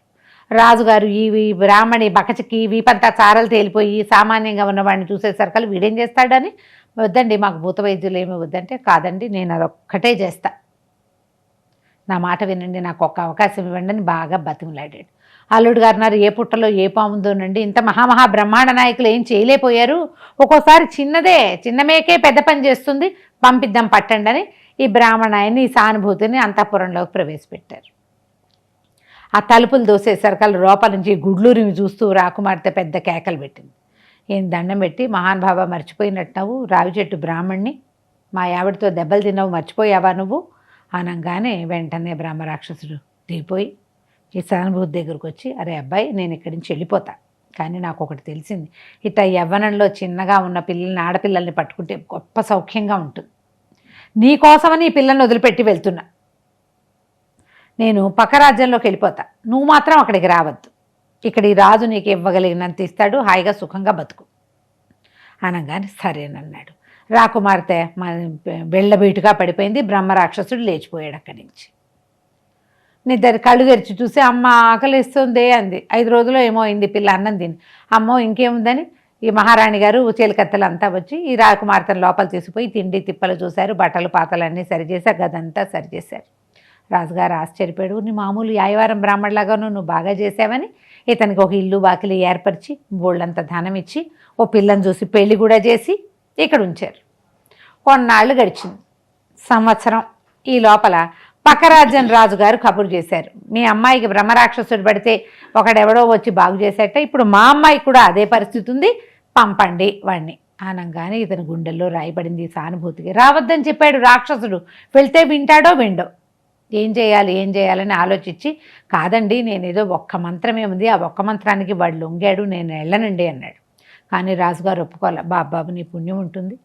రాజుగారు ఈ బ్రాహ్మణి బకచికి వీపంతా చారలు తేలిపోయి సామాన్యంగా ఉన్నవాడిని చూసేసరికి వీడేం చేస్తాడని, వద్దండి మాకు భూత వైద్యులు ఏమి వద్దంటే, కాదండి నేను అదొక్కటే చేస్తా, నా మాట వినండి, నాకు ఒక్క అవకాశం ఇవ్వండి అని బాగా బతిమలాడాడు. అల్లుడు గారు అన్నారు, ఏ పుట్టలో ఏ పాముందోనండి, ఇంత మహామహా బ్రహ్మాండ నాయకులు ఏం చేయలేకపోయారు, ఒక్కోసారి చిన్న మేకే పెద్ద పని చేస్తుంది, పంపిద్దాం పట్టండి అని ఈ బ్రాహ్మణాయన్ని ఈ సానుభూతిని అంతఃపురంలోకి ప్రవేశపెట్టారు. ఆ తలుపులు దోసేసరికి లోపల నుంచి గుడ్లూరిని చూస్తూ రాకుమార్తె పెద్ద కేకలు పెట్టింది. ఏం దండం పెట్టి, మహానుభావ మర్చిపోయినట్టు రావి చెట్టు బ్రాహ్మణ్ణి, మా ఆవిడతో దెబ్బలు తిన్నావు మర్చిపోయావా నువ్వు అనగానే వెంటనే బ్రహ్మరాక్షసుడు దిగిపోయి ఈ సానుభూతి దగ్గరకు వచ్చి, అరే అబ్బాయి నేను ఇక్కడి నుంచి వెళ్ళిపోతా, కానీ నాకు ఒకటి తెలిసింది, ఇట్లా యవ్వనంలో చిన్నగా ఉన్న పిల్లల్ని ఆడపిల్లల్ని పట్టుకుంటే గొప్ప సౌఖ్యంగా ఉంటుంది, నీకోసమని ఈ పిల్లల్ని వదిలిపెట్టి వెళ్తున్నా, నేను పక్క రాజ్యంలోకి వెళ్ళిపోతా, నువ్వు మాత్రం అక్కడికి రావద్దు, ఇక్కడ ఈ రాజు నీకు ఇవ్వగలిగినంత ఇస్తాడు, హాయిగా సుఖంగా బతుకు అనగానే సరేనన్నాడు. రాకుమార్తె వెళ్ళబీటుగా పడిపోయింది. బ్రహ్మరాక్షసుడు లేచిపోయాడు అక్కడి నుంచి. నిద్ర కళ్ళు తెరిచి చూసి అమ్మ ఆకలిస్తుంది అంది. 5 రోజులు ఏమో అయింది పిల్ల అన్నం తిని. అమ్మో ఇంకేముందని ఈ మహారాణి గారు చేలికత్తెలు అంతా వచ్చి ఈ రాకుమార్తెను లోపల తీసుకుపోయి తిండి తిప్పలు చూశారు, బట్టలు పాతలు అన్నీ సరిచేసి గదంతా సరిచేశారు. రాజుగారు ఆశ్చర్యపోయాడు. నీ మామూలు యాయవారం బ్రాహ్మణులాగాను నువ్వు బాగా చేసావని ఇతనికి ఒక ఇల్లు వాకిలి ఏర్పరిచి బోళ్ళంత ధనం ఇచ్చి ఓ పిల్లని చూసి పెళ్లి కూడా చేసి ఇక్కడ ఉంచారు. కొన్నాళ్ళు గడిచింది, సంవత్సరం. ఈ లోపల పక్కరాజ్యం రాజుగారు కబురు చేశారు, మీ అమ్మాయికి బ్రహ్మరాక్షసుడు పడితే ఒకడెవడో వచ్చి బాగు చేసేట, ఇప్పుడు మా అమ్మాయి కూడా అదే పరిస్థితి ఉంది, పంపండి వాడిని అనగానే ఇతని గుండెల్లో రాయబడింది సానుభూతికి. రావద్దని చెప్పాడు రాక్షసుడు, వెళ్తే వింటాడో విండో. ఏం చేయాలని ఆలోచించి, కాదండి నేనేదో ఒక్క మంత్రమే ఉంది, ఆ ఒక్క మంత్రానికి వాడు లొంగాడు, నేను వెళ్ళనండి అన్నాడు. కానీ రాజుగారు ఒప్పుకోవాలి. బాబాబు నీ పుణ్యం ఉంటుంది,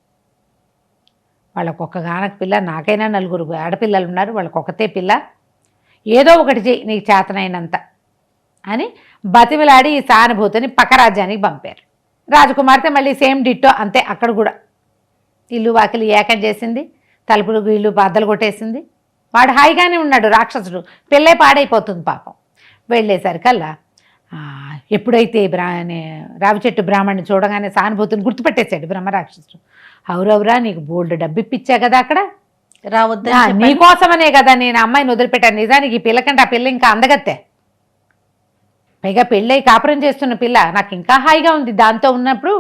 వాళ్ళకు ఒక్కగానక పిల్ల, నాకైనా 4 ఆడపిల్లలు ఉన్నారు, వాళ్ళకు ఒకతే పిల్ల, ఏదో ఒకటి చెయ్యి నీకు చేతనైనంత అని బతిమిలాడి ఈ సానుభూతిని పక్క రాజ్యానికి పంపారు. రాజకుమార్తె మళ్ళీ సేమ్ డిట్టో అంతే, అక్కడ కూడా ఇల్లు వాకిలి ఏకం చేసింది, తలుపులు ఇల్లు బద్దలు కొట్టేసింది. వాడు హాయిగానే ఉన్నాడు రాక్షసుడు, పిల్లే పాడైపోతుంది పాపం. వెళ్ళేసరికల్లా ఎప్పుడైతే రావి చెట్టు బ్రాహ్మణ్ణి చూడగానే సానుభూతిని గుర్తుపెట్టేశాడు బ్రహ్మరాక్షసుడు. అవురవురా నీకు బోల్డ్ డబ్బిప్పిచ్చా కదా అక్కడ, రావద్దా నీకోసమనే కదా నేను అమ్మాయిని వదిలిపెట్టాను, నిజానికి ఈ పిల్లకంటే ఆ పిల్ల ఇంకా అందగత్తే, పైగా పెళ్ళై కాపురం చేస్తున్న పిల్ల, నాకు ఇంకా హాయిగా ఉంది దాంతో ఉన్నప్పుడు,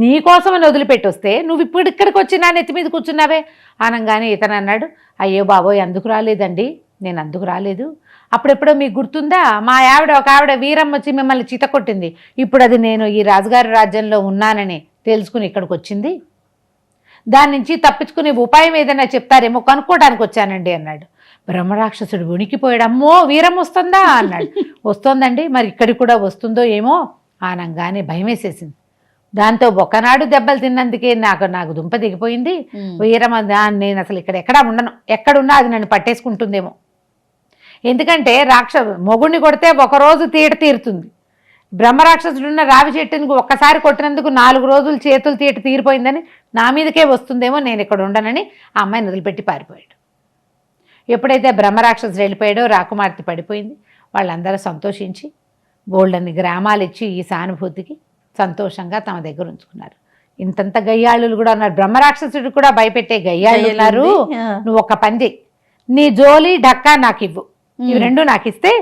నీకోసమని వదిలిపెట్టి వస్తే నువ్వు ఇప్పుడు ఇక్కడికి వచ్చి నా నెత్తి మీద కూర్చున్నావే అనగానే ఇతను అన్నాడు, అయ్యో బాబోయ్ అందుకు రాలేదండి, నేను అందుకు రాలేదు, అప్పుడెప్పుడో మీకు గుర్తుందా మా ఒక ఆవిడ వీరమ్మ వచ్చి మిమ్మల్ని చిత కొట్టింది, ఇప్పుడు అది నేను ఈ రాజుగారి రాజ్యంలో ఉన్నానని తెలుసుకుని ఇక్కడికి వచ్చింది, దాని నుంచి తప్పించుకునే ఉపాయం ఏదైనా చెప్తారేమో కనుక్కోవడానికి వచ్చానండి అన్నాడు. బ్రహ్మరాక్షసుడు ఉనికిపోయాడు. అమ్మో వీరం వస్తుందా అన్నాడు. వస్తోందండి, మరి ఇక్కడికి కూడా వస్తుందో ఏమో అనగానే భయం వేసేసింది. దాంతో ఒకనాడు దెబ్బలు తిన్నందుకే నాకు దుంప దిగిపోయింది, వీరం నేను అసలు ఎక్కడా ఉండను, ఎక్కడున్నా అది నన్ను పట్టేసుకుంటుందేమో, ఎందుకంటే మొగుడిని కొడితే ఒకరోజు తీరుతుంది, బ్రహ్మరాక్షసుడున్న రావి చెట్టుని ఒక్కసారి కొట్టినందుకు 4 రోజులు చేతులు తీరిపోయిందని నా మీదకే వస్తుందేమో, నేను ఇక్కడ ఉండనని ఆ అమ్మాయిని వదిలిపెట్టి పారిపోయాడు. ఎప్పుడైతే బ్రహ్మరాక్షసుడు వెళ్ళిపోయాడో రాకుమార్తె పడిపోయింది. వాళ్ళందరూ సంతోషించి బోల్డన్ని గ్రామాలు ఇచ్చి ఈ సానుభూతికి సంతోషంగా తమ దగ్గర ఉంచుకున్నారు. ఇంతంత గయ్యాళ్ళు కూడా ఉన్నారు, బ్రహ్మరాక్షసుడు కూడా భయపెట్టే గయ్యాళ్ళు ఉన్నారు. నువ్వు ఒక పని చెయ్యి, నీ జోలి ఢక్కా నాకు ఇవ్వు, ఇవి 2 నాకు ఇస్తే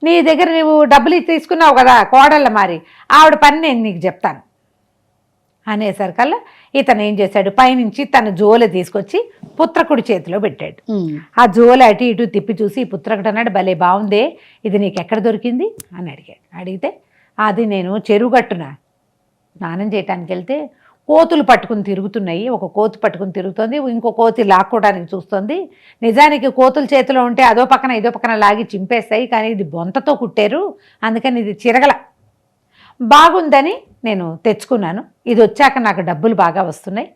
నీ దగ్గర నువ్వు డబ్బులు తీసుకున్నావు కదా కోడళ్ళ మారి, ఆవిడ పని నేను నీకు చెప్తాను అనేసరికల్లా ఇతను ఏం చేశాడు, పైనుంచి తన జోలె తీసుకొచ్చి పుత్రకుడి చేతిలో పెట్టాడు. ఆ జోలె అటు ఇటు తిప్పి చూసి ఈ పుత్రకుడు అన్నాడు, భలే బాగుందే, ఇది నీకు ఎక్కడ దొరికింది అని అడిగాడు. అడిగితే అది నేను చెరువు గట్టున స్నానం చేయటానికి వెళ్తే కోతులు పట్టుకుని తిరుగుతున్నాయి, ఒక కోతి పట్టుకుని తిరుగుతుంది, ఇంకో కోతి లాక్కోవడానికి చూస్తుంది, నిజానికి కోతుల చేతిలో ఉంటే అదో పక్కన ఇదో పక్కన లాగి చింపేస్తాయి, కానీ ఇది బొంతతో కుట్టారు, అందుకని ఇది చిరగల బాగుందని నేను తెచ్చుకున్నాను, ఇది వచ్చాక నాకు డబ్బులు బాగా వస్తున్నాయి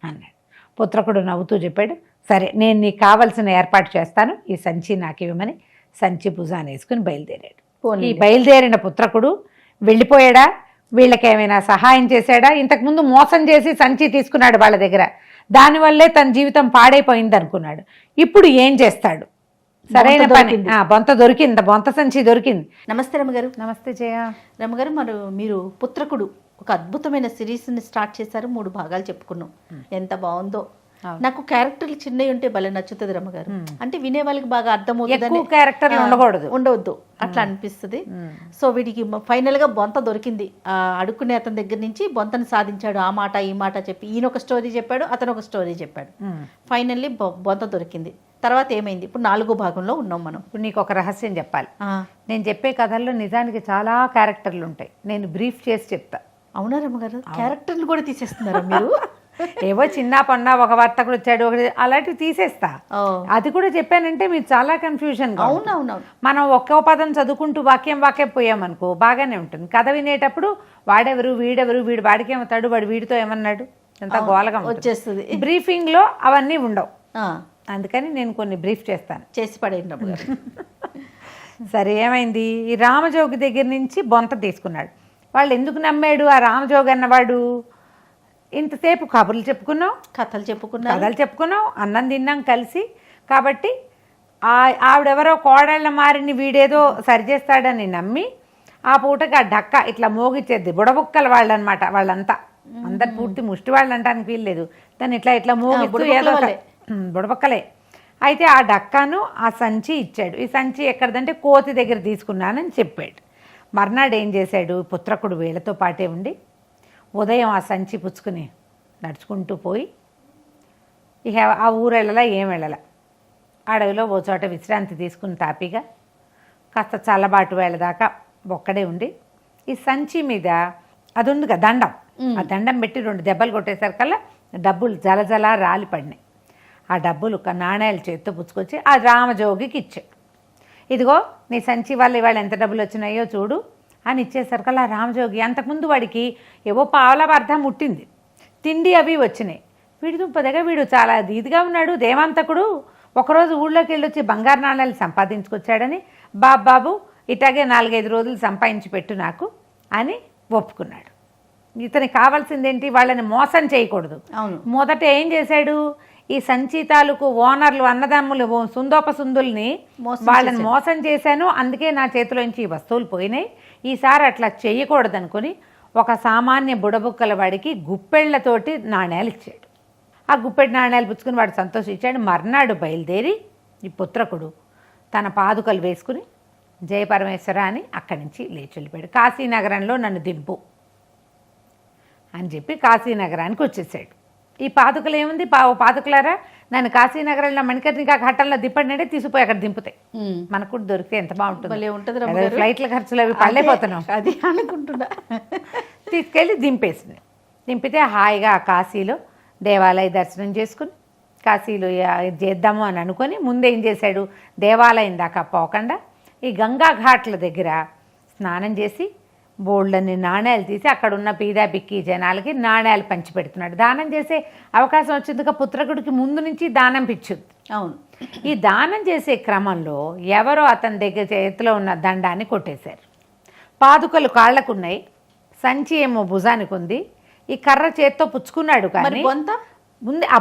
అన్నాడు. పుత్రకుడు నవ్వుతూ చెప్పాడు, సరే నేను నీకు కావలసిన ఏర్పాటు చేస్తాను, ఈ సంచి నాకు ఇవ్వమని సంచి భుజాన్ని వేసుకుని బయలుదేరాడు. ఈ బయలుదేరిన పుత్రకుడు వెళ్ళిపోయాడా, వీళ్ళకేమైనా సహాయం చేశాడా, ఇంతకుముందు మోసం చేసి సంచి తీసుకున్నాడు వాళ్ళ దగ్గర, దానివల్లే తన జీవితం పాడైపోయింది అనుకున్నాడు. ఇప్పుడు ఏం చేస్తాడు, సరైన పని బొంత దొరికింది, బొంత సంచి దొరికింది. నమస్తే రమ్మగారు. నమస్తే జయ. రమ్మగారు, మీరు పుత్రకుడు ఒక అద్భుతమైన సిరీస్ని స్టార్ట్ చేశారు, 3 భాగాలు చెప్పుకున్నాం, ఎంత బాగుందో. నాకు క్యారెక్టర్లు చిన్నవి ఉంటే భలే నచ్చుతుంది రమ్మగారు, అంటే వినే వాళ్ళకి బాగా అర్థమవుతుంది, క్యారెక్టర్లు ఉండవద్దు అట్లా అనిపిస్తుంది. సో వీడికి ఫైనల్ గా బొంత దొరికింది, అడుక్కునే అతని దగ్గర నుంచి బొంతను సాధించాడు, ఆ మాట ఈ మాట చెప్పి ఈయన ఒక స్టోరీ చెప్పాడు, అతను ఒక స్టోరీ చెప్పాడు, ఫైనల్లీ బొంత దొరికింది. తర్వాత ఏమైంది, ఇప్పుడు 4వ భాగంలో ఉన్నాం మనం. ఇప్పుడు నీకు ఒక రహస్యం చెప్పాలి, నేను చెప్పే కథల్లో నిజానికి చాలా క్యారెక్టర్లు ఉంటాయి, నేను బ్రీఫ్ చేసి చెప్తా. అవునా రమ్మగారు, క్యారెక్టర్లు కూడా తీసేస్తున్నారా మీరు? ఏవో చిన్న పన్న ఒక వర్తకుడు వచ్చాడు ఒకటి అలాంటివి తీసేస్తా, అది కూడా చెప్పానంటే మీరు చాలా కన్ఫ్యూజన్. అవునవును, మనం ఒక్కో పదం చదువుకుంటూ వాక్యం పోయామనుకో బాగానే ఉంటుంది, కథ వినేటప్పుడు వాడెవరు వీడెవరు, వీడు వాడికి ఏమవుతాడు, వాడు వీడితో ఏమన్నాడు, అంతా గోలగా వచ్చేస్తుంది. బ్రీఫింగ్ లో అవన్నీ ఉండవు, అందుకని నేను కొన్ని బ్రీఫ్ చేస్తాను, చేసి పడేయండి రమ్మగారు. సరే ఏమైంది, ఈ రామజోగి దగ్గర నుంచి బొంత తీసుకున్నాడు. వాళ్ళు ఎందుకు నమ్మాడు ఆ రామజోగి అన్నవాడు? ఇంతసేపు కబుర్లు చెప్పుకున్నాం, కథలు చెప్పుకున్నాం, అన్నం తిన్నాం కలిసి. కాబట్టి ఆవిడెవరో కోడళ్ళ మారిని వీడేదో సరిచేస్తాడని నమ్మి ఆ పూటకి ఆ డక్క ఇట్లా మోగిచ్చేది. బుడబుక్కల వాళ్ళు అనమాట వాళ్ళంతా, అందరు పూర్తి ముష్టి వాళ్ళు అంటానికి వీల్లేదు. దాన్ని ఇట్లా ఇట్లా మోగిస్తూ ఏదో బుడబుక్కలే. అయితే ఆ డక్కాను ఆ సంచి ఇచ్చాడు. ఈ సంచి ఎక్కడదంటే కోతి దగ్గర తీసుకున్నానని చెప్పాడు. మర్నాడు ఏం చేశాడు, పుత్రకుడు వీళ్ళతో పాటే ఉండి ఉదయం ఆ సంచి పుచ్చుకుని నడుచుకుంటూ పోయి ఇక ఆ ఊరు వెళ్ళలా ఏం వెళ్ళలా, అడవిలో ఓ చోట విశ్రాంతి తీసుకుని తాపిగా కాస్త చల్లబాటు వేళ దాకా ఒక్కడే ఉండి ఈ సంచి మీద అది ఉంది కదా దండం, ఆ దండం పెట్టి 2 దెబ్బలు కొట్టేసరికల్లా డబ్బులు జలజల రాలి పడినాయి. ఆ డబ్బులు నాణేలు చేత్తో పుచ్చుకొచ్చి ఆ రామజోగికి ఇచ్చాడు. ఇదిగో నీ సంచి వల్ల ఇవాళ ఎంత డబ్బులు వచ్చినాయో చూడు అని ఇచ్చేసరికల్లా రామజోగి, అంతకుముందు వాడికి ఏవో పావుల అర్థం ముట్టింది, తిండి అవి వచ్చినాయి. వీడి దుంపదగా వీడు చాలా ఇదిగా ఉన్నాడు, దేవాంతకుడు. ఒకరోజు ఊళ్ళోకి వెళ్ళొచ్చి బంగారు నాణాలు సంపాదించుకొచ్చాడని, బాబు ఇట్లాగే 4-5 రోజులు సంపాదించి పెట్టు నాకు అని ఒప్పుకున్నాడు. ఇతనికి కావాల్సిందేంటి, వాళ్ళని మోసం చేయకూడదు. మొదట ఏం చేశాడు, ఈ సంచి తాలూకు ఓనర్లు అన్నదమ్ములు సుందోపసుందుల్ని వాళ్ళని మోసం చేశాను, అందుకే నా చేతిలోంచి ఈ వస్తువులు పోయినాయి, ఈసారి అట్లా చేయకూడదనుకుని ఒక సామాన్య బుడబుక్కల వాడికి గుప్పెళ్లతోటి నాణేలు ఇచ్చాడు. ఆ గుప్పెడి నాణేలు పుచ్చుకుని వాడు సంతోషించాడు. మర్నాడు బయలుదేరి ఈ పుత్రకుడు తన పాదుకలు వేసుకుని జయపరమేశ్వర అని అక్కడి నుంచి లేచి వెళ్ళిపోయాడు. కాశీనగరంలో నన్ను దింపు అని చెప్పి కాశీనగరానికి వచ్చేసాడు. ఈ పాదుకలు ఏముంది, పాదుకలారా నన్ను కాశీనగరంలో మణికర్ణికా ఘట్టంలో దింపండి అంటే తీసుకుపోయి అక్కడ దింపుతాయి. మనకు కూడా దొరికితే ఎంత బాగుంటుంది, ఫ్లైట్ల ఖర్చులు అవి పడలేకపోతున్నాం, అది అనుకుంటున్నా. తీసుకెళ్ళి దింపేసింది. దింపితే హాయిగా ఆ కాశీలో దేవాలయ దర్శనం చేసుకుని కాశీలో చేద్దాము అని అనుకొని ముందేం చేశాడు, దేవాలయం దాకా పోకుండా ఈ గంగా ఘాట్ల దగ్గర స్నానం చేసి బోళ్ళని నాణేలు తీసి అక్కడున్న పీదా పిక్కి జనాలకి నాణేలు పంచిపెడుతున్నాడు. దానం చేసే అవకాశం వచ్చిందిగా పుత్రకుడికి ముందు నుంచి దానం పిచ్చుద్ది. అవును, ఈ దానం చేసే క్రమంలో ఎవరో అతని దగ్గర చేతిలో ఉన్న దండాన్ని కొట్టేశారు. పాదుకలు కాళ్లకున్నాయి, సంచి ఏమో భుజానికి ఉంది, ఈ కర్ర చేత్తో పుచ్చుకున్నాడు. కానీ ముందు ఆ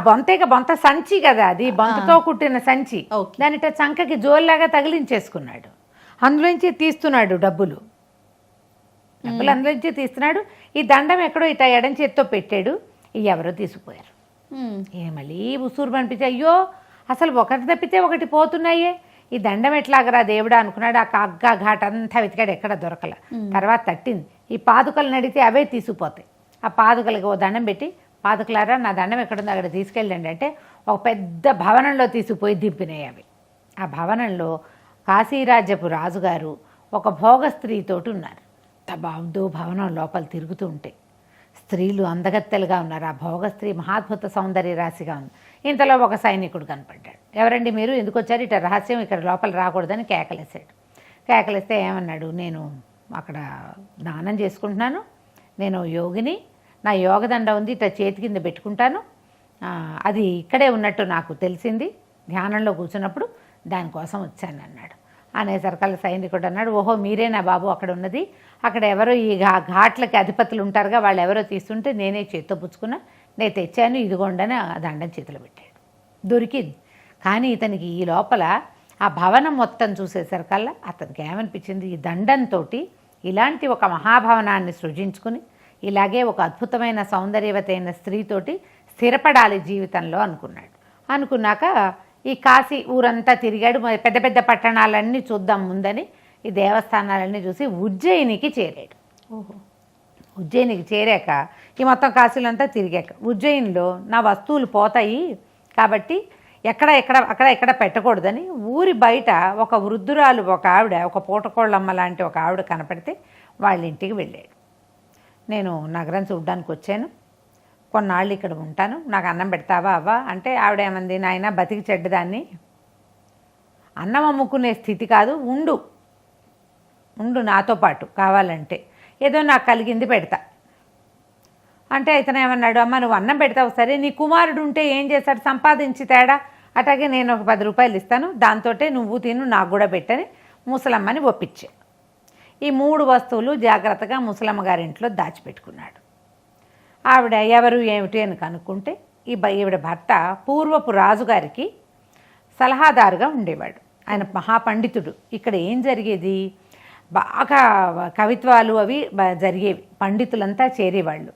బొంత సంచి కదా, అది బొంతతో కుట్టిన సంచి, దానిట చంకకి జోల్లాగా తగిలించేసుకున్నాడు. అందులోంచి తీస్తున్నాడు డబ్బులు అందులోంచి తీస్తున్నాడు. ఈ దండం ఎక్కడో ఇట ఎడం చేత్తో పెట్టాడు, ఎవరో తీసుకుపోయారు. మళ్ళీ ఉసూరు పంపించి, అయ్యో అసలు ఒకటి తప్పితే ఒకటి పోతున్నాయే, ఈ దండం ఎట్లాగరా దేవుడా అనుకున్నాడు. ఆ కగ్గా ఘాట్ అంతా వెతికాడు, ఎక్కడ దొరకల. తర్వాత తట్టింది, ఈ పాదుకలను అడిగితే అవే తీసుకుపోతాయి. ఆ పాదుకలకి ఓ దండం పెట్టి, పాదుకలారా నా దండం ఎక్కడుందో అక్కడ తీసుకెళ్ళండి అంటే ఒక పెద్ద భవనంలో తీసుకుపోయి దింపినాయి అవి. ఆ భవనంలో కాశీరాజ్యపు రాజుగారు ఒక భోగ స్త్రీతోటి ఉన్నారు. బాగుందో భవనం లోపల తిరుగుతూ ఉంటే స్త్రీలు అందగత్తెలుగా ఉన్నారు. ఆ భోగ స్త్రీ మహాద్భుత సౌందర్య రాశిగా ఉంది. ఇంతలో ఒక సైనికుడు కనపడ్డాడు. ఎవరండి మీరు, ఎందుకు వచ్చారు, ఇట్లా రహస్యం ఇక్కడ లోపల రాకూడదని కేకలేసాడు. కేకలేస్తే ఏమన్నాడు, నేను అక్కడ దానం చేసుకుంటున్నాను, నేను యోగిని, నా యోగదండ ఉంది, ఇట్లా చేతి కింద పెట్టుకుంటాను, అది ఇక్కడే ఉన్నట్టు నాకు తెలిసింది ధ్యానంలో కూర్చున్నప్పుడు, దానికోసం వచ్చాను అన్నాడు. అనేసరికల్లా సైనికుడు అన్నాడు, ఓహో మీరేనా బాబు అక్కడ ఉన్నది, అక్కడ ఎవరో ఈ ఘాట్లకి అధిపతులు ఉంటారుగా, వాళ్ళు ఎవరో తీస్తుంటే నేనే చేత్తో పుచ్చుకున్నా, నేను తెచ్చాను, ఇదిగోండని ఆ దండం చేతిలో పెట్టాడు. దొరికింది. కానీ ఇతనికి ఈ లోపల ఆ భవనం మొత్తం చూసేసరికల్లా అతనికి ఏమనిపించింది, ఈ దండంతో ఇలాంటి ఒక మహాభవనాన్ని సృజించుకుని ఇలాగే ఒక అద్భుతమైన సౌందర్యవతైన స్త్రీతోటి స్థిరపడాలి జీవితంలో అనుకున్నాడు. అనుకున్నాక ఈ కాశీ ఊరంతా తిరిగాడు. పెద్ద పెద్ద పట్టణాలన్నీ చూద్దాం ముందని ఈ దేవస్థానాలన్నీ చూసి ఉజ్జయినికి చేరాడు. ఉజ్జయినికి చేరాక ఈ మొత్తం కాశీలో అంతా తిరిగాక ఉజ్జయినిలో నా వస్తువులు పోతాయి కాబట్టి ఎక్కడ పెట్టకూడదని ఊరి బయట ఒక వృద్ధురాలు, ఒక ఆవిడ, ఒక పూటకోళ్ళమ్మ లాంటి ఒక ఆవిడ కనపడితే వాళ్ళ ఇంటికి వెళ్ళాడు. నేను నగరం చూడ్డానికి వచ్చాను, కొన్నాళ్ళు ఇక్కడ ఉంటాను, నాకు అన్నం పెడతావా అవ్వా అంటే ఆవిడ ఏమంది, నాయన బతికి చెడ్డదాన్ని, అన్నం అమ్ముకునే స్థితి కాదు, ఉండు నాతో పాటు కావాలంటే, ఏదో నాకు కలిగింది పెడతా అంటే ఇతను ఏమన్నాడు, అమ్మ నువ్వు అన్నం పెడతావు సరే, నీ కుమారుడు ఉంటే ఏం చేస్తాడు, సంపాదించి తేడా, అట్లాగే నేను ఒక 10 రూపాయలు ఇస్తాను, దాంతో నువ్వు తిను, నాకు కూడా పెట్టని ముసలమ్మని ఒప్పించే. ఈ 3 వస్తువులు జాగ్రత్తగా ముసలమ్మ గారింట్లో దాచిపెట్టుకున్నాడు. ఆవిడ ఎవరు ఏమిటి అని కనుక్కుంటే ఈవిడ భర్త పూర్వపు రాజుగారికి సలహాదారుగా ఉండేవాడు. ఆయన మహాపండితుడు. ఇక్కడ ఏం జరిగేది, బాగా కవిత్వాలు అవి జరిగేవి, పండితులంతా చేరేవాళ్ళు.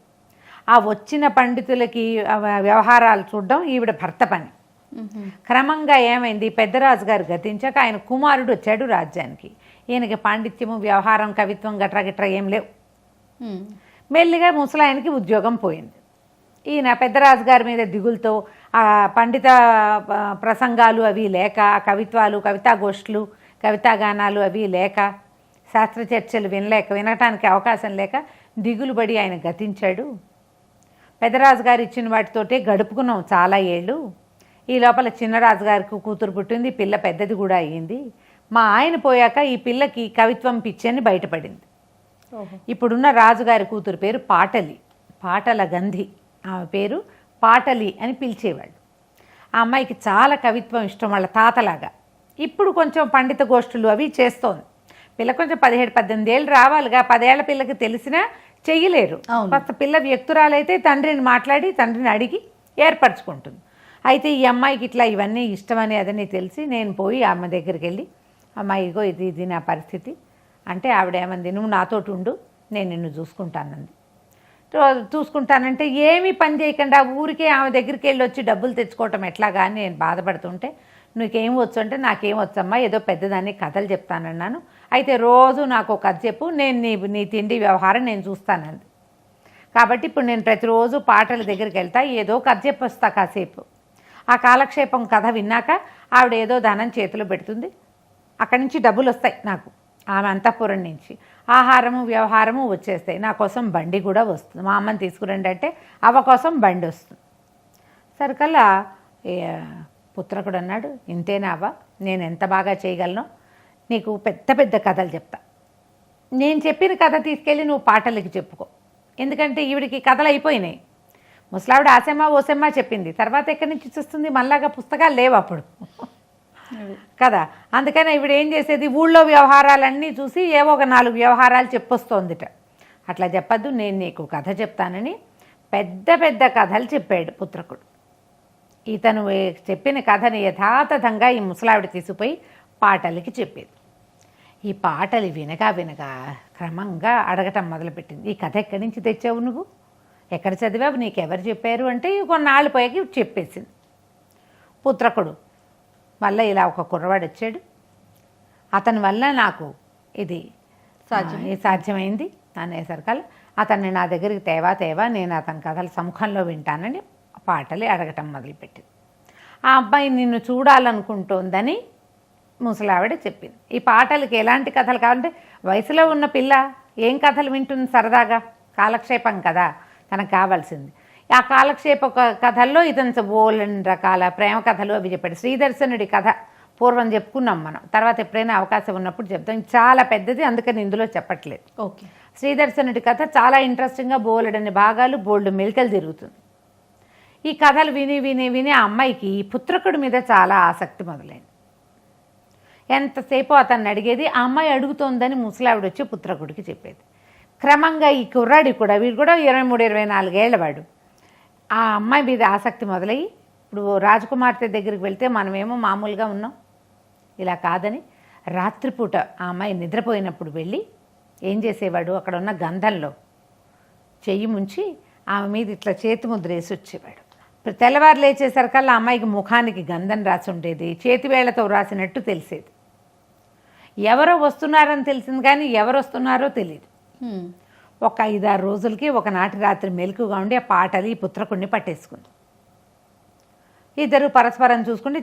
ఆ వచ్చిన పండితులకి వ్యవహారాలు చూడడం ఈవిడ భర్త పని. క్రమంగా ఏమైంది, పెద్దరాజు గారు గతించాక ఆయన కుమారుడు వచ్చాడు రాజ్యానికి. ఈయనకి పాండిత్యము, వ్యవహారం, కవిత్వం గట్రా ఏం లేవు. మెల్లిగా ముసలాయనకి ఉద్యోగం పోయింది. ఈయన పెద్దరాజు గారి మీద దిగులతో ఆ పండిత ప్రసంగాలు అవి లేక, కవిత్వాలు, కవితాగోష్ఠులు, కవితాగానాలు అవి లేక, శాస్త్ర చర్చలు వినటానికి అవకాశం లేక దిగులు పడి ఆయన గతించాడు. పెద్దరాజు గారు ఇచ్చిన వాటితోటే గడుపుకున్నాం చాలా ఏళ్ళు. ఈ లోపల చిన్నరాజు గారికి కూతురు పుట్టింది, పిల్ల పెద్దది కూడా అయ్యింది. మా ఆయన పోయాక ఈ పిల్లకి కవిత్వం పిచ్చని బయటపడింది. ఇప్పుడున్న రాజుగారి కూతురు పేరు పాటలి, పాటల గంధి. ఆమె పేరు పాటలి అని పిలిచేవాళ్ళు. ఆ అమ్మాయికి చాలా కవిత్వం ఇష్టం, వాళ్ళ తాతలాగా. ఇప్పుడు కొంచెం పండిత గోష్ఠులు అవి చేస్తోంది. పిల్ల కొంచెం 17-18 ఏళ్ళు రావాలిగా. 10 ఏళ్ల పిల్లకి తెలిసినా చెయ్యలేరు. ఫస్ట్ పిల్ల వ్యక్తురాలైతే తండ్రిని మాట్లాడి, తండ్రిని అడిగి ఏర్పరచుకుంటుంది. అయితే ఈ అమ్మాయికి ఇట్లా ఇవన్నీ ఇష్టమని అదని తెలిసి నేను పోయి ఆమె దగ్గరికి వెళ్ళి, అమ్మాయి ఇగో ఇది నా పరిస్థితి అంటే, ఆవిడ ఏమంది, నువ్వు నాతోటి ఉండు, నేను నిన్ను చూసుకుంటానంది. చూసుకుంటానంటే ఏమీ పని చేయకుండా ఊరికే ఆమె దగ్గరికి వెళ్ళి వచ్చి డబ్బులు తెచ్చుకోవటం ఎట్లాగా అని నేను బాధపడుతుంటే, నీకేం వచ్చు అంటే, నాకేం వచ్చమ్మా, ఏదో పెద్దదాన్ని కథలు చెప్తానన్నాను. అయితే రోజు నాకు ఒక కథ చెప్పు, నేను నీ తిండి వ్యవహారం నేను చూస్తానంది. కాబట్టి ఇప్పుడు నేను ప్రతిరోజు పాటల దగ్గరికి వెళ్తా, ఏదో కథ చెప్పొస్తా కాసేపు. ఆ కాలక్షేపం కథ విన్నాక ఆవిడ ఏదో ధనం చేతిలో పెడుతుంది. అక్కడి నుంచి డబ్బులు వస్తాయి నాకు, ఆమె అంతఃపురం నుంచి. ఆహారము వ్యవహారము వచ్చేస్తాయి. నా కోసం బండి కూడా వస్తుంది. మా అమ్మని తీసుకురండి అంటే అవ్వ కోసం బండి వస్తుంది. సరికల్లా పుత్రకుడు అన్నాడు, ఇంతేనా అవ్వ, నేను ఎంత బాగా చేయగలను, నీకు పెద్ద పెద్ద కథలు చెప్తా. నేను చెప్పిన కథ తీసుకెళ్ళి నువ్వు పాటలకి చెప్పుకో. ఎందుకంటే ఈవిడికి కథలు అయిపోయినాయి. ముసలావిడ ఆసెమ్మ ఓసెమ్మ చెప్పింది, తర్వాత ఎక్కడి నుంచి చూస్తుంది, మళ్ళాగా పుస్తకాలు లేవు అప్పుడు కదా. అందుకని ఈవిడ ఏం చేసేది, ఊళ్ళో వ్యవహారాలన్నీ చూసి ఏవో ఒక 4 వ్యవహారాలు చెప్పొస్తోందిట. అట్లా చెప్పద్దు, నేను నీకు కథ చెప్తానని పెద్ద పెద్ద కథలు చెప్పాడు పుత్రకుడు. ఇతను చెప్పిన కథని యథాతథంగా ఈ ముసలావిడ తీసుకుపోయి పాటలకి చెప్పేది. ఈ పాటలు వినగా క్రమంగా అడగటం మొదలుపెట్టింది. ఈ కథ ఎక్కడి నుంచి తెచ్చావు, నువ్వు ఎక్కడ చదివావు, నీకెవరు చెప్పారు అంటే కొన్నాళ్ళు పోయాకి చెప్పేసింది. పుత్రకుడు వల్ల ఇలా ఒక కుర్రవాడు వచ్చాడు, అతని వల్ల నాకు ఇది సాధ్యమైంది అనేసరికల్లా అతన్ని నా దగ్గరికి తేవా నేను అతని కథలు సముఖంలో వింటానని పాటలు అడగటం మొదలుపెట్టింది. ఆ అబ్బాయి నిన్ను చూడాలనుకుంటోందని ముసలావిడ చెప్పింది. ఈ పాటలకి ఎలాంటి కథలు కావాలంటే, వయసులో ఉన్న పిల్ల ఏం కథలు వింటుంది సరదాగా, కాలక్షేపం కదా తనకు కావాల్సింది. ఆ కాలక్షేప కథల్లో ఇతను బోలెని రకాల ప్రేమ కథలు అవి చెప్పాడు. శ్రీదర్శనుడి కథ పూర్వం చెప్పుకున్నాం మనం, తర్వాత ఎప్పుడైనా అవకాశం ఉన్నప్పుడు చెప్తాం. చాలా పెద్దది, అందుకని ఇందులో చెప్పట్లేదు. ఓకే. శ్రీదర్శనుడి కథ చాలా ఇంట్రెస్టింగ్గా బోలెడని భాగాలు, బోల్డ్ మెలికలు తిరుగుతుంది. ఈ కథలు విని ఆ అమ్మాయికి పుత్రకుడి మీద చాలా ఆసక్తి మొదలైంది. ఎంతసేపు అతన్ని అడిగేది, ఆ అమ్మాయి అడుగుతోందని ముసలావిడ వచ్చి పుత్రకుడికి చెప్పేది. క్రమంగా ఈ కుర్రాడి కూడా, వీడు కూడా 23-24 ఏళ్ల వాడు, ఆ అమ్మాయి మీద ఆసక్తి మొదలయ్యి, ఇప్పుడు రాజకుమార్తె దగ్గరికి వెళ్తే మనమేమో మామూలుగా ఉన్నాం, ఇలా కాదని రాత్రిపూట ఆ అమ్మాయి నిద్రపోయినప్పుడు వెళ్ళి ఏం చేసేవాడు, అక్కడ ఉన్న గంధంలో చెయ్యి ముంచి ఆమె మీద ఇట్లా చేతి ముద్ర వేసి వచ్చేవాడు. తెల్లవారు లేచేసరికల్లా అమ్మాయికి ముఖానికి గంధం రాసి ఉండేది, చేతివేళ్లతో రాసినట్టు తెలిసేది. ఎవరో వస్తున్నారని తెలిసింది కానీ ఎవరు వస్తున్నారో తెలియదు. ఒక 5-6 రోజులకి ఒకనాటి రాత్రి మెలకుగా ఉండి ఆ పాటలు ఈ పుత్రకుడిని పట్టేసుకుంది. ఇద్దరు పరస్పరం చూసుకుంటే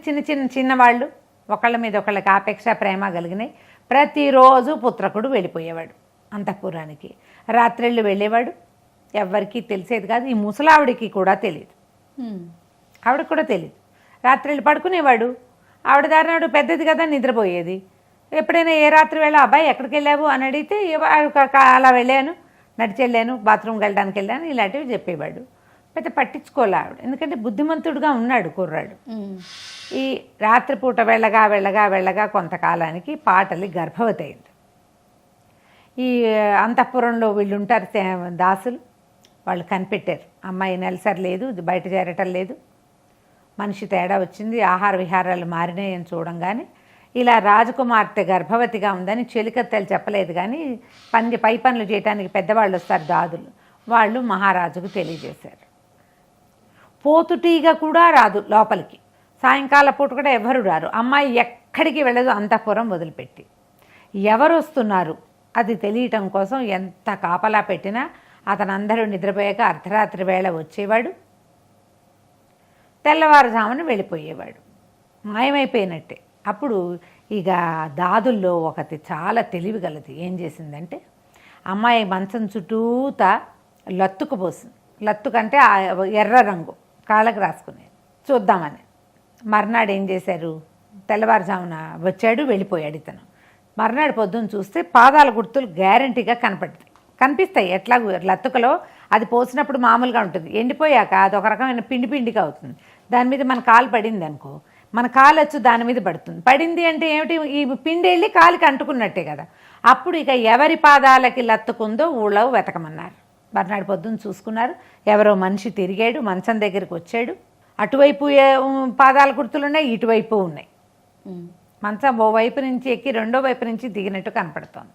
చిన్నవాళ్ళు, ఒకళ్ళ మీద ఒకళ్ళకి ఆపేక్ష ప్రేమ కలిగినాయి. ప్రతిరోజు పుత్రకుడు వెళ్ళిపోయేవాడు అంతఃపురానికి. రాత్రిళ్ళు వెళ్ళేవాడు, ఎవ్వరికీ తెలిసేది కాదు. ఈ ముసలావిడికి కూడా తెలియదు, ఆవిడకి కూడా తెలియదు. రాత్రిళ్ళు పడుకునేవాడు, ఆవిడ దారినాడు పెద్దది కదా నిద్రపోయేది. ఎప్పుడైనా ఏ రాత్రి వేళ అబ్బాయి ఎక్కడికి వెళ్ళావు అని అడిగితే అలా వెళ్ళాను, నడిచి వెళ్ళాను, బాత్రూమ్కి వెళ్ళడానికి వెళ్ళాను, ఇలాంటివి చెప్పేవాడు. పెద్ద పట్టించుకోలే ఆవిడ, ఎందుకంటే బుద్ధిమంతుడుగా ఉన్నాడు కుర్రాడు. ఉమ్. ఈ రాత్రిపూట వెళ్ళగా కొంతకాలానికి పాటలి గర్భవతి అయింది. ఈ అంతఃపురంలో వీళ్ళు ఉంటారు దాసులు, వాళ్ళు కనిపెట్టారు అమ్మాయి నెలసరి లేదు, బయట చేరటం లేదు, మనిషి తేడా వచ్చింది, ఆహార విహారాలు మారినాయని చూడంగానే ఇలా రాజకుమార్తె గర్భవతిగా ఉందని చెలికత్తెలు చెప్పలేదు, కానీ పై పనులు చేయడానికి పెద్దవాళ్ళు వస్తారు దాదులు, వాళ్ళు మహారాజుకు తెలియజేశారు. పోతుటీగా కూడా రాదు లోపలికి, సాయంకాల పూట కూడా ఎవరు రారు, అమ్మాయి ఎక్కడికి వెళ్ళదు అంతఃపురం వదిలిపెట్టి. ఎవరు వస్తున్నారు అది తెలియటం కోసం ఎంత కాపలా పెట్టినా అతను అందరూ నిద్రపోయాక అర్ధరాత్రి వేళ వచ్చేవాడు, తెల్లవారుజామున వెళ్ళిపోయేవాడు, మాయమైపోయినట్టే. అప్పుడు ఇక దాదుల్లో ఒకటి చాలా తెలివిగలది, ఏం చేసిందంటే అమ్మాయి మంచం చుట్టూత లత్తుకుపోసింది. లత్తుకంటే ఎర్ర రంగు కాళ్ళకు రాసుకునేది, చూద్దామని. మర్నాడు ఏం చేశారు, తెల్లవారుజామున వచ్చాడు, వెళ్ళిపోయాడు ఇతను. మర్నాడు పొద్దున్న చూస్తే పాదాల గుర్తులు గ్యారంటీగా కనిపిస్తాయి. ఎట్లా లత్తుకలో అది పోసినప్పుడు మామూలుగా ఉంటుంది, ఎండిపోయాక అది ఒక రకమైన పిండిగా అవుతుంది. దాని మీద మన కాలు పడింది అనుకో, మన కాలు వచ్చి దాని మీద పడింది అంటే ఏమిటి, ఈ పిండి వెళ్ళి కాలికి అంటుకున్నట్టే కదా. అప్పుడు ఇక ఎవరి పాదాలకి లత్తుకుందో ఊళ్ళో వెతకమన్నారు. మర్నాడు పొద్దున్న చూసుకున్నారు, ఎవరో మనిషి తిరిగాడు, మంచం దగ్గరికి వచ్చాడు, అటువైపు పాదాల గుర్తులు ఉన్నాయి, ఇటువైపు ఉన్నాయి. మంచం ఓ వైపు నుంచి ఎక్కి రెండో వైపు నుంచి దిగినట్టు కనపడుతోంది.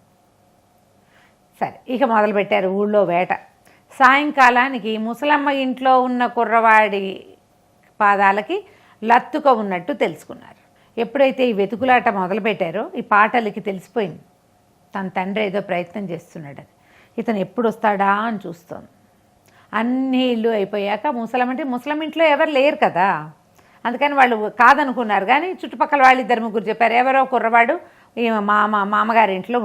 సరే, ఇక మొదలుపెట్టారు ఊళ్ళో వేట. సాయంకాలానికి ముసలమ్మ ఇంట్లో ఉన్న కుర్రవాడి పాదాలకి లత్తుక ఉన్నట్టు తెలుసుకున్నారు. ఎప్పుడైతే ఈ వెతుకులాట మొదలుపెట్టారో ఈ పాటలకి తెలిసిపోయింది తన తండ్రి ఏదో ప్రయత్నం చేస్తున్నాడని. ఇతను ఎప్పుడు వస్తాడా అని చూస్తోంది. అన్ని ఇల్లు అయిపోయాక ముసలం ఇంట్లో ఎవరు లేరు కదా, అందుకని వాళ్ళు కాదనుకున్నారు. కానీ చుట్టుపక్కల వాళ్ళు 2-3 చెప్పారు, ఎవరో కుర్రవాడు ఈ మామగారి ఇంట్లో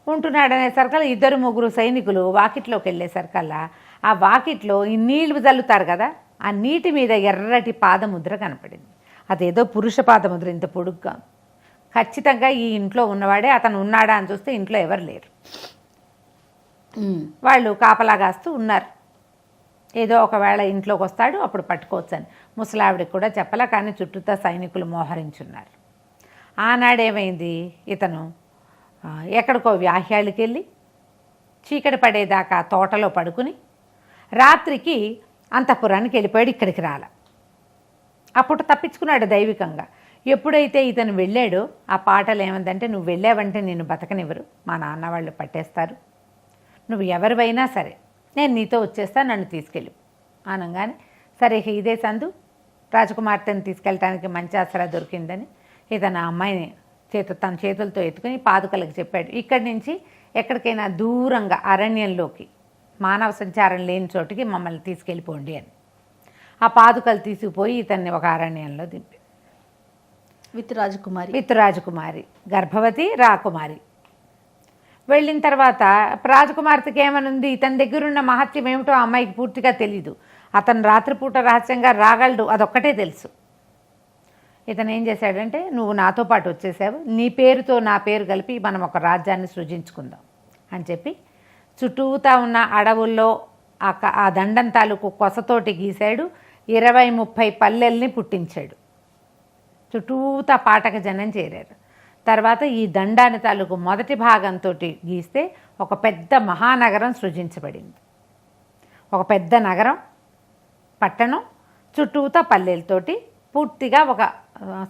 ఉంటున్నాడనేసరికల్లా 2-3 సైనికులు వాకిట్లోకి వెళ్ళేసరికల్లా ఆ వాకిట్లో ఈ నీళ్లు చల్లుతారు కదా, ఆ నీటి మీద ఎర్రటి పాదముద్ర కనపడింది. అదేదో పురుష పాదముద్ర, ఇంత పొడుగ్గా. ఖచ్చితంగా ఈ ఇంట్లో ఉన్నవాడే, అతను ఉన్నాడా అని చూస్తే ఇంట్లో ఎవరు లేరు. వాళ్ళు కాపలా కాస్తూ ఉన్నారు, ఏదో ఒకవేళ ఇంట్లోకి వస్తాడు అప్పుడు పట్టుకోవచ్చు అని. ముసలావిడికి కూడా చెప్పలా, కానీ చుట్టూతా సైనికులు మోహరించున్నారు. ఆనాడేమైంది, ఇతను ఎక్కడికో వ్యాహ్యాలకి వెళ్ళి చీకటి పడేదాకా తోటలో పడుకుని రాత్రికి అంతఃపురానికి వెళ్ళిపోయాడు, ఇక్కడికి రాల. అప్పుడు తప్పించుకున్నాడు దైవికంగా. ఎప్పుడైతే ఇతను వెళ్ళాడో ఆ పాటలు ఏమందంటే, నువ్వు వెళ్ళావంటే నిన్ను బతకనివ్వరు, మా నాన్న వాళ్ళు పట్టేస్తారు, నువ్వు ఎవరివైనా సరే నేను నీతో వచ్చేస్తా, నన్ను తీసుకెళ్ళు అనగానే, సరే ఇదే సందు రాజకుమార్తెను తీసుకెళ్ళటానికి మంచి ఆసరా దొరికిందని ఇతను ఆ అమ్మాయిని తన చేతులతో ఎత్తుకుని పాదుకలకు చెప్పాడు, ఇక్కడి నుంచి ఎక్కడికైనా దూరంగా అరణ్యంలోకి, మానవ సంచారం లేని చోటికి మమ్మల్ని తీసుకెళ్ళిపోండి అని. ఆ పాదుకలు తీసుకుపోయి ఇతన్ని ఒక అరణ్యంలో దింపి విత్ రాజకుమారి గర్భవతి రాకుమారి. వెళ్ళిన తర్వాత రాజకుమార్తెకి ఏమనుంది, ఇతని దగ్గరున్న మహత్యం ఏమిటో ఆ అమ్మాయికి పూర్తిగా తెలీదు. అతను రాత్రిపూట రహస్యంగా రాగలడు, అదొక్కటే తెలుసు. ఇతను ఏం చేశాడంటే, నువ్వు నాతో పాటు వచ్చేసావు, నీ పేరుతో నా పేరు కలిపి మనం ఒక రాజ్యాన్ని సృజించుకుందాం అని చెప్పి చుట్టూతా ఉన్న అడవుల్లో ఆ దండం తాలూకు కొసతోటి గీశాడు. 20-30 పల్లెల్ని పుట్టించాడు. చుట్టూతా పాటక జనం చేరారు. తర్వాత ఈ దండాని తాలూకు మొదటి భాగంతో గీస్తే ఒక పెద్ద మహానగరం సృజించబడింది. ఒక పెద్ద నగరం, పట్టణం, చుట్టూతా పల్లెలతోటి పూర్తిగా ఒక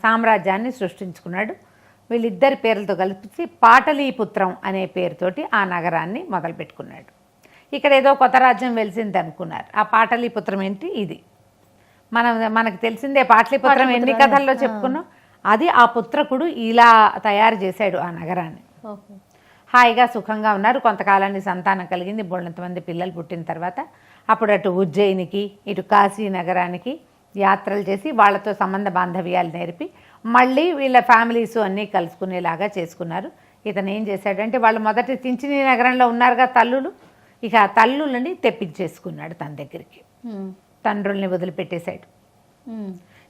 సామ్రాజ్యాన్ని సృష్టించుకున్నాడు. వీళ్ళిద్దరి పేర్లతో కలిపి పాటలీపుత్రం అనే పేరుతోటి ఆ నగరాన్ని మొదలుపెట్టుకున్నాడు. ఇక్కడ ఏదో కొత్త రాజ్యం వెలిసింది అనుకున్నారు. ఆ పాటలీపుత్రం ఏంటి, ఇది మనకు తెలిసిందే. పాటలీపుత్రం ఎన్ని కథల్లో చెప్పుకున్నాం. అది ఆ పుత్రకుడు ఇలా తయారు చేశాడు ఆ నగరాన్ని. హాయిగా సుఖంగా ఉన్నారు. కొంతకాలానికి సంతానం కలిగింది, బోళ్ళంతమంది పిల్లలు పుట్టిన తర్వాత అప్పుడు అటు ఉజ్జయినికి ఇటు కాశీ నగరానికి యాత్రలు చేసి వాళ్ళతో సంబంధ బాంధవ్యాలు నేర్పి మళ్ళీ వీళ్ళ ఫ్యామిలీస్ అన్నీ కలుసుకునేలాగా చేసుకున్నారు. ఇతను ఏం చేశాడంటే, వాళ్ళు మొదటి తించిని నగరంలో ఉన్నారుగా తల్లులు, ఇక ఆ తల్లులని తెప్పించేసుకున్నాడు తన దగ్గరికి. తండ్రుల్ని వదిలిపెట్టేశాడు.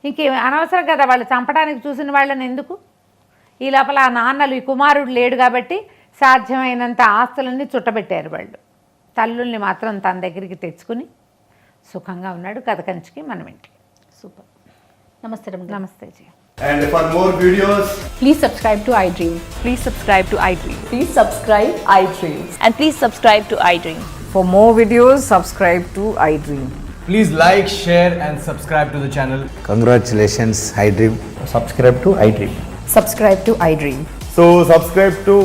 ఇంకేం అనవసరం కదా, వాళ్ళు చంపడానికి చూసిన వాళ్ళని ఎందుకు. ఈ లోపల ఆ నాన్నలు, ఈ కుమారుడు లేడు కాబట్టి సాధ్యమైనంత ఆస్తులన్నీ చుట్టబెట్టారు వాళ్ళు. తల్లుల్ని మాత్రం తన దగ్గరికి తెచ్చుకుని సుఖంగా ఉన్నాడు. కథ కంచికి మనం ఇంటికి. సూపర్. నమస్తే రమ్య. నమస్తే G. And for more videos, Please subscribe to iDream. Please subscribe to iDream. Please subscribe iDream. And please subscribe to iDream. For more videos, subscribe to iDream. Please like, share and subscribe to the channel. Congratulations, iDream. subscribe to iDream. Subscribe to iDream. So subscribe to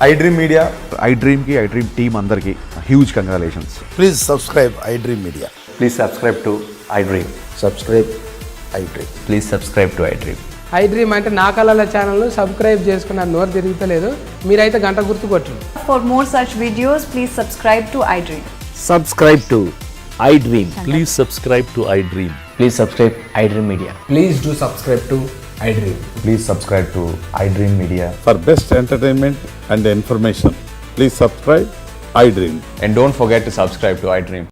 iDream Media. iDream की iDream team अंदर की huge congratulations. Please subscribe iDream Media. Please subscribe to iDream. Subscribe iDream. Please subscribe to iDream. iDream అంటే నా కళల ఛానల్ సబ్స్క్రైబ్ చేసుకున్న నోరు తిరుగుతలేదు, మీరైతే గంట గుర్తు కొట్టండి. For more such videos, please subscribe to iDream. Subscribe to iDream. Please subscribe to iDream. Please subscribe iDream Media. Please do subscribe to iDream. Please subscribe to iDream Media. For best entertainment and information, please subscribe iDream. And don't forget to subscribe to iDream.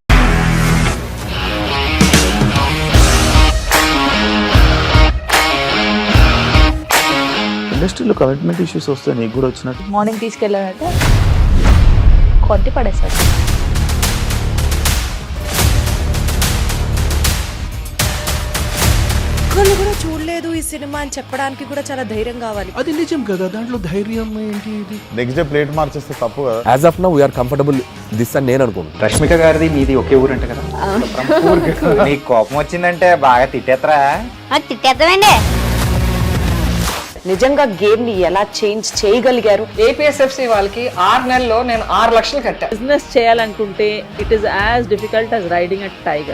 ఇండస్ట్రీలో కమిట్మెంట్ ఇష్యూస్ వస్తే నీకు కూడా వచ్చినట్టు మార్నింగ్ తీసుకెళ్ళారంటే కొట్టి పడేశారు. ఒక్కళ్ళు కూడా చూడలేదు ఈ సినిమా అని చెప్పడానికి కూడా చాలా ధైర్యం కావాలి. అది నిజం కదా, దాంట్లో ధైర్యం ఏంటి? ఇది నెక్స్ట్ డే ప్లేట్ మార్చేస్తే తప్పు కదా. As of now we are comfortable this అని నేను అనుకుంటున్నాను. రష్మిక గారిది మీది ఒకే ఊరు అంట కదా. నీకు కోపం వచ్చిందంటే బాగా తిట్టేత్తరా? తిట్టేద్దామండి. నిజంగా గేమ్ ని ఎలా చేంజ్ చేయగలిగారు? ఏపీఎస్ఎఫ్సి వాళ్ళకి 6 నెలల్లో నేను 6 లక్షలు కట్టా. బిజినెస్ చేయాలనుకుంటే it is as difficult as riding a tiger.